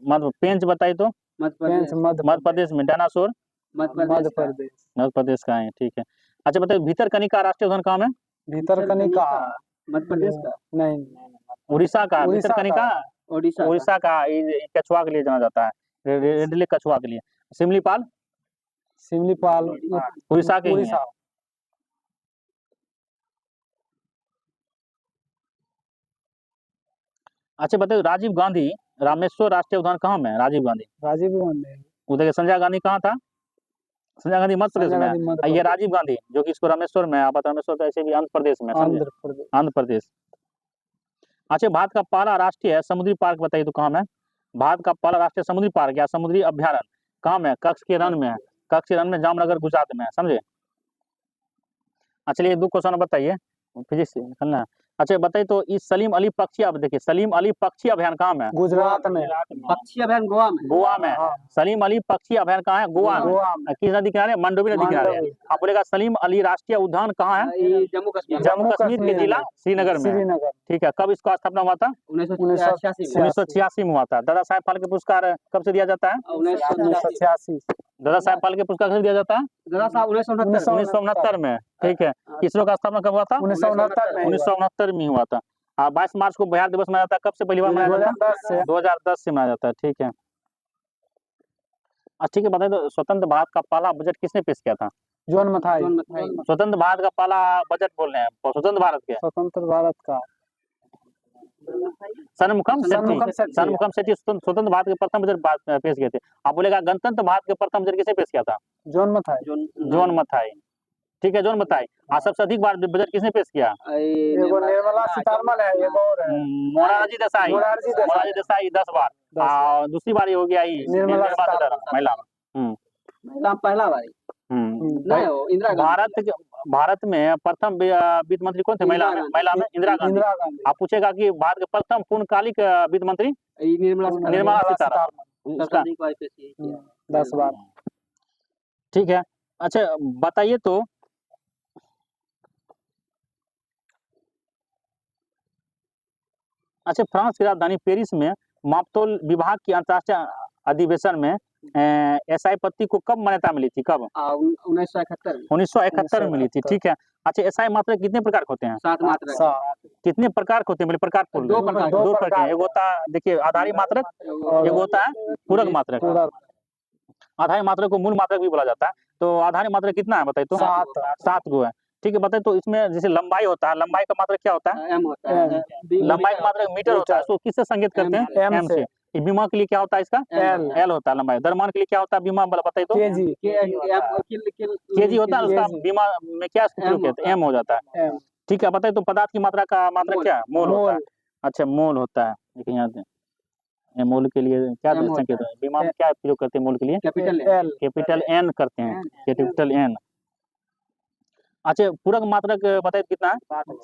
मध्य पेंच बताइए तो पेंच मध्य प्रदेश में। डायनासोर मध्य प्रदेश मध्य प्रदेश का है, ठीक है। अच्छा बताइए भीतरकनिका राष्ट्रीय उद्यान कहाँ है? भीतरकनिका मध्य प्रदेश का नहीं उड़ीसा का उड़ीसा भीतरकनिका ओडिशा का। उड़ीसा का ये कछुआ के लिए जाना जाता है, रेड लेक कछुआ के लिए। सिमलीपाल सिमलीपाल उड़ीसा के ही है। उड़ीसा अच्छा बताइए राजीव गांधी रामेश्वर राष्ट्रीय उद्यान कहाँ में है? राजीव गांधी राजीव गांधी उधर संजय गांधी कहाँ था? संजय गांधी मध्य प्रदेश संजय में गांधी मध्य है। ये प्रदेश। राजीव गांधी जो कि इसको रामेश्वर में है, आप रामेश्वर तो ऐसे भी आंध्र प्रदेश में है, समझे? आंध्र प्रदेश आंध्र प्रदेश। अच्छा भारत का पहला राष्ट्रीय समुद्री पार्क बताइए तो कहाँ में? भारत का पहला राष्ट्रीय समुद्री पार्क या समुद्री अभ्यारण्य कहाँ में? कच्छ के रण में है। कच्छ के रण में जामनगर गुजरात में है, समझे? अच्छा चलिए 2 क्वेश्चन बताइए फिजिक्स से निकलना है। अच्छा बताइए तो इस सलीम अली पक्षी आप देखिए सलीम अली पक्षी अभ्यारण्य कहाँ में है? गुजरात में पक्षी अभ्यारण्य गोवा में। गोवा में। हाँ। सलीम अली पक्षी अभ्यारण्य कहाँ है? गोवा में। गोवा में किस नदी किनारे? मंडोवी नदी किनारे। मंडोवी। आप बोलेगा सलीम अली राष्ट्रीय उद्यान कहाँ है? ये जम्मू कश्मीर जम्मू कश्मीर के जिला श्रीनगर में है। श्रीनगर ठीक है। कब इसका स्थापना हुआ था? 1986 में। 1986 में हुआ था। दादा साहेब फाल्के पुरस्कार कब से दिया जाता है? 1986 दादा साहेब फाल्के पुरस्कार कब दिया जाता है? दादा साहब 1969 1969 में। ठीक है। इसरो का स्थापना कब हुआ था? 1969 में 1969 में हुआ था। 22 मार्च को बिहार दिवस मनाया जाता है। कब से पहली बार मनाया जाता है? 2010 से 2010 से मनाया जाता है, ठीक है। ठीक है बताइए तो स्वतंत्र भारत का पहला बजट किसने पेश किया था? जॉन मथाई स्वतंत्र भारत का पहला बजट बोल रहे हैं स्वतंत्र भारत के स्वतंत्र भारत का सनमुखम सेठी स्वतंत्र भारत के प्रथम बजट पेश किए थे। आप बोलेगा गणतंत्र भारत के प्रथम बजट किसने पेश किया था? जॉन मथाई जॉन मथाई, ठीक है। जॉन मथाई। सबसे अधिक बार बजट किसने पेश किया? एगो निर्मला सीतारमण है, एगो और है मोरारजी देसाई। मोरारजी देसाई। मोरारजी देसाई 10 बार। दूसरी बार ये हो गया निर्मला सीतारमण महिला महिला पहला बार नहीं हो इंदिरा गांधी। भारत में प्रथम वित्त मंत्री कौन थे? महिला में इंदिरा गांधी। आप पूछेगा कि भारत के प्रथम पूर्णकालिक वित्त मंत्री निर्मला सीतारमण उसका 10 बार। ठीक है। अच्छा बताइए तो अच्छा फ्रांस की राजधानी पेरिस में मापतोल विभाग की अंतर्राष्ट्रीय अधिवेशन में एसआई पत्ती को कब मान्यता मिली थी? कब? 1971 में मिली थी, ठीक है। अच्छा एसआई मात्रक कितने प्रकार के होते हैं? 7 मात्रा। कितने प्रकार के होते हैं? प्रकार दो प्रकार। एक होता है देखिए आधारी मात्रक, एक होता है पूरक मात्रक। आधारी मात्रक को मूल मात्रक भी बोला जाता है। तो आधारी मात्रक कितना है बताइए तो? 7 गो है, ठीक है। बताइए तो इसमें जैसे लंबाई होता है, लंबाई का मात्रक क्या होता है? एम होता है। लंबाई का मात्रक मीटर होता है। इसको किससे संकेत करते हैं? एम से। बीमा के लिए क्या होता है इसका? एल होता है लंबाई। द्रव्यमान के लिए क्या होता है बीमा बताइए तो? केजी होता है उसका बीमा में क्या प्रयोग कहते हैं? एम हो जाता है, ठीक है। बताइए तो पदार्थ की मात्रा का मात्रक क्या है? मोल होता है। अच्छा मोल होता है, देखिए यहाँ से मोल के लिए क्या संकेत है? बीमा में क्या प्रयोग करते हैं मोल के लिए? कैपिटल एन करते हैं, कैपिटल एन। अच्छा पूरक मात्रक बताइए कितना है?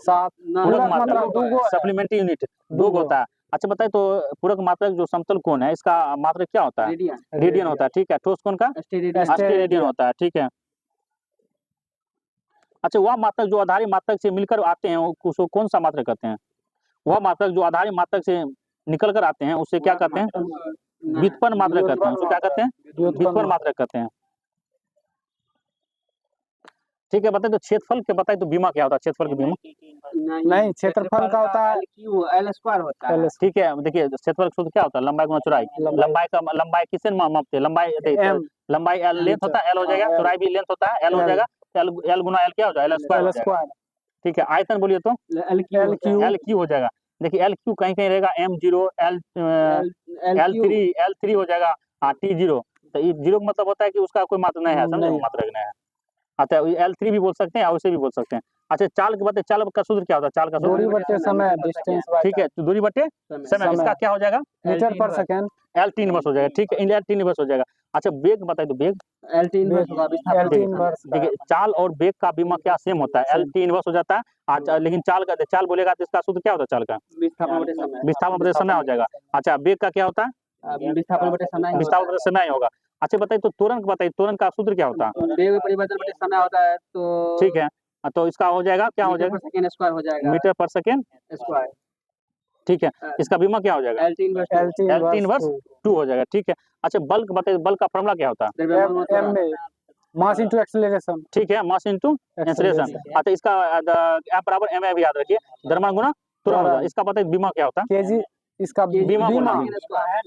7 पूरक मात्रक सप्लीमेंट्री यूनिट 2 होता है। अच्छा बताइए तो पूरक मात्रक जो समतल कोण है इसका मात्रक क्या होता है? रेडियन होता है, ठीक है। ठोस कोण का? रेडियन होता है, ठीक है। अच्छा वह मात्रक जो आधारी मात्रक से मिलकर आते हैं उसको कौन सा मात्रक कहते हैं? वह मात्रक जो आधारी मात्रक से निकल कर आते हैं उससे क्या कहते हैं? व्युत्पन्न मात्रक कहते हैं। उसको क्या कहते हैं? व्युत्पन्न मात्रक कहते हैं। ठीक है, बताइए तो क्षेत्रफल के बताइए तो बीमा क्या होता है, क्षेत्रफल की बीमा। नहीं, क्षेत्रफल का होता है एल स्क्वायर होता है। L ठीक है, देखिए क्षेत्रफल का सूत्र क्या होता है, लंबाई गुना चौड़ाई। लंबाई किससे मापते हैं, लंबाई M लंबाई लेंथ होता है, एल हो जाएगा, L चौड़ाई भी लेंथ होता है, एल हो L जाएगा, एल गुना एल क्या हो जाएगा, एल स्क्वायर हो L जाएगा। स्क्वायर ठीक है, आयतन बोलिए तो L Q L Q L Q हो जाएगा। देखिए एल क्यू कहीं कहीं रहेगा M0 L3 हो जाएगा T0, तो ये जीरो का मतलब होता है कि उसका कोई मात्रा नहीं है, समझे, नहीं। मात्रा नहीं है। अच्छा, L3 भी बोल सकते हैं और उसे भी बोल सकते हैं। अच्छा, चाल के बताइए, चाल का सूत्र क्या होता है, चाल का दूरी सूत्र। बटे समय डिस्टेंस बाय ठीक है, तो दूरी बटे समय, समय। इसका क्या हो जाएगा, मीटर पर सेकंड L3 इनवर्स हो जाएगा। ठीक है, L3 इनवर्स हो जाएगा। अच्छा, वेग बताइए तो वेग। L3 इनवर्स होगा विस्थापन L3 इनवर्स देखिए चाल और वेग का बीमा क्या सेम होता है, L3 इनवर्स हो जाता है। अच्छा, लेकिन चाल बोलेगा तो इसका सूत्र क्या होता है, चाल का विस्थापन बटे समय। विस्थापन बटे समय हो जाएगा। अच्छा, वेग का क्या होता है, विस्थापन बटे समय विस्थापन बटे समय होगा। अच्छा बताइए तो त्वरण बताइए, त्वरण का सूत्र क्या होता है। वेग परिवर्तन बटे समय होता है, तो ठीक है, तो इसका हो जाएगा, क्या हो जाएगा, सेकंड स्क्वायर हो जाएगा, मीटर पर सेकेंड स्क्वायर। ठीक है, इसका बीमा क्या हो जाएगा, L3 इनवर्स L3 इनवर्स 2 हो जाएगा। ठीक है, अच्छा बल बताइए, बल का फॉर्मूला क्या होता है। M में मास इनटू एक्सेलरेशन ठीक है, मास इनटू एक्सेलरेशन। अच्छा, इसका F बराबर ma भी याद रखिए, द्रव्यमान गुना त्वरण होता है। इसका बताइए बीमा क्या होता है, केजी इसका बीमा बोलना है।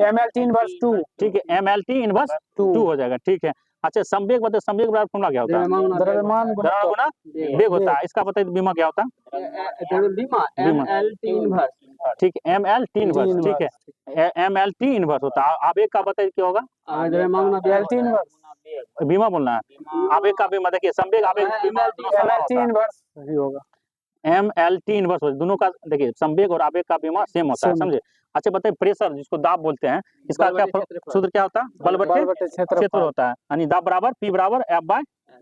MLT इनवर्स 2 ठीक है, MLT इनवर्स 2 हो जाएगा। ठीक है, अच्छा संवेग बताइए, संवेग बराबर फॉर्मूला क्या होता है, द्रव्यमान द्रव्यमान गुना वेग होता है। इसका बताइए बीमा क्या होता है, बीमा MLT इनवर्स। ठीक है, MLT इनवर्स। ठीक है, MLT इनवर्स होता है। आवेग का बताइए क्या होगा, LT इनवर्स बीमा बोलना है। आवेग का बीमा देखिए, संवेग आवेग बीमा दोनों समान MLT होता है। इनवर्स ही होगा। MLT इनवर्स दोनों का देखिए, संवेग और आवेग का बीमा सेम होता है, Same। समझे। अच्छा बताइए प्रेशर जिसको दाब बोलते हैं, इसका क्या सूत्र क्या होता है, बल बटे क्षेत्रफल होता है, यानी दाब बराबर P बराबर F बाय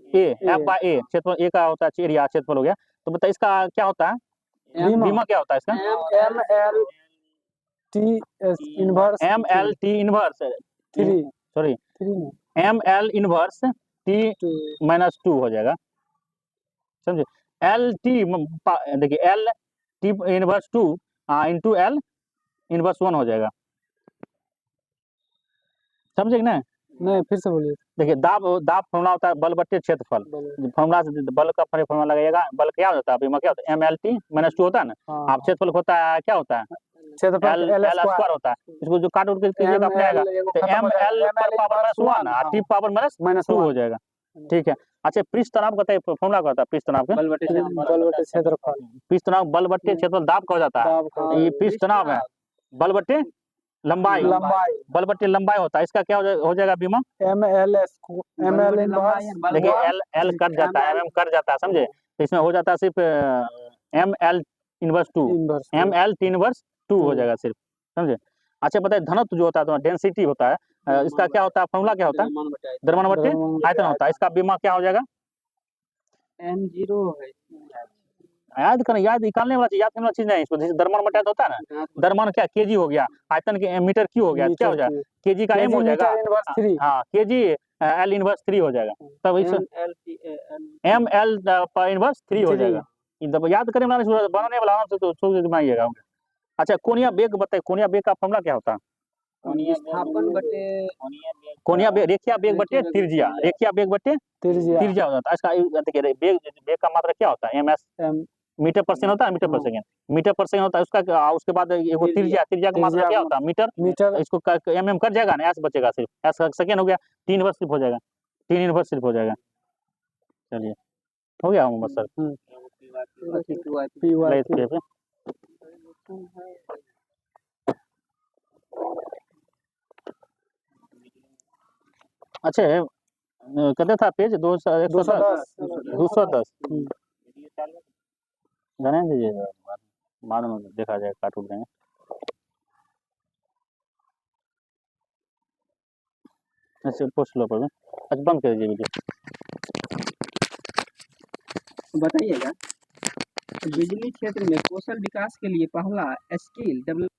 A, क्षेत्रफल A का होता है एरिया, क्षेत्रफल हो गया। तो बताइए इसका क्या होता है, बीमा क्या होता है इसका, MLT inverse MLT inverse 3 sorry ML inverse T-2 हो जाएगा, समझे। LT देखिए LT inverse 2 into L inverse 1 हो जाएगा, समझे कि नहीं। नहीं, फिर से बोलिए। देखिए दाब फॉर्मूला होता है बल बट्टे क्षेत्रफल, फॉर्मूला से बल का फॉर्मूला लगाइएगा, बल क्या होता है, बीमा क्या होता है, MLT -2 होता है ना, आप क्षेत्रफल होता है क्या होता है, क्षेत्रफल L स्क्वायर होता है। इसको जो काट उठ के कीजिएगा अपने आएगा, तो ML पर पावर -1 T पावर -2 हो जाएगा। ठीक है, अच्छा पृष्ठ तनाव बताइए, फॉर्मूला क्या होता है पृष्ठ तनाव का, बल बटे क्षेत्रफल पृष्ठ तनाव बल बट्टे क्षेत्रफल दाब का हो जाता है, ये पृष्ठ तनाव है, बल बट्टे लंबाई बल बट्टे लंबाई होता है। इसका क्या हो जाएगा बीमा, ML इनवर्स देखिए L कट जाता है, MM कट जाता है, समझे, तो इसमें हो जाता है सिर्फ ML इनवर्स 2 MLT इनवर्स 2 हो जाएगा सिर्फ, समझे। अच्छा बताइए घनत्व जो होता है, डेंसिटी होता है, इसका क्या होता है, फॉर्मूला क्या होता है, द्रव्यमान बट्टे आयतन होता है। इसका बीमा क्या हो जाएगा, M0 है। याद निकालने वाला चीज, याद करने वाला चीज नहीं, इसको जैसे द्रव्यमान बटा होता है ना, द्रव्यमान क्या केजी हो गया, आयतन के मीटर क्यू हो गया, क्या हो जाएगा, केजी का M हो जाएगा, हाँ केजी L इनवर्स 3 हो जाएगा, तब इस ML इनवर्स 3 हो जाएगा। याद करने वाला बनाने वाला आराम से तो सोच दिमागिएगा। अच्छा कोनिया बेग बताइए, कोनिया बेग का फॉर्मूला क्या होता है, विस्थापन बटे कोनिया बेग रेखिया बेग बटे त्रिज्या, रेखिया बेग बटे त्रिज्या हो जाता है। इसका देखिए बेग का मात्रा क्या होता है, MS मीटर पर सेकंड होता है, मीटर पर सेकंड होता है उसका। उसके बाद एगो त्रिज्या का मात्रा क्या होता है, मीटर, इसको MM कट जाएगा ना, S बचेगा, सिर्फ S सेकंड हो गया, 3 इनवर्स सिर्फ हो जाएगा, 3 इनवर्स सिर्फ हो जाएगा। चलिए हो गया मोहम्मद सर, अच्छा कितना था पेज 210 जाने दीजिएगा, बाद में देखा जाएगा, काट उठ देंगे। अच्छा पूछ लो पर, अच्छा बंद कर दीजिए वीडियो। बताइएगा, बिजली क्षेत्र में कौशल विकास के लिए पहला स्किल डेवलप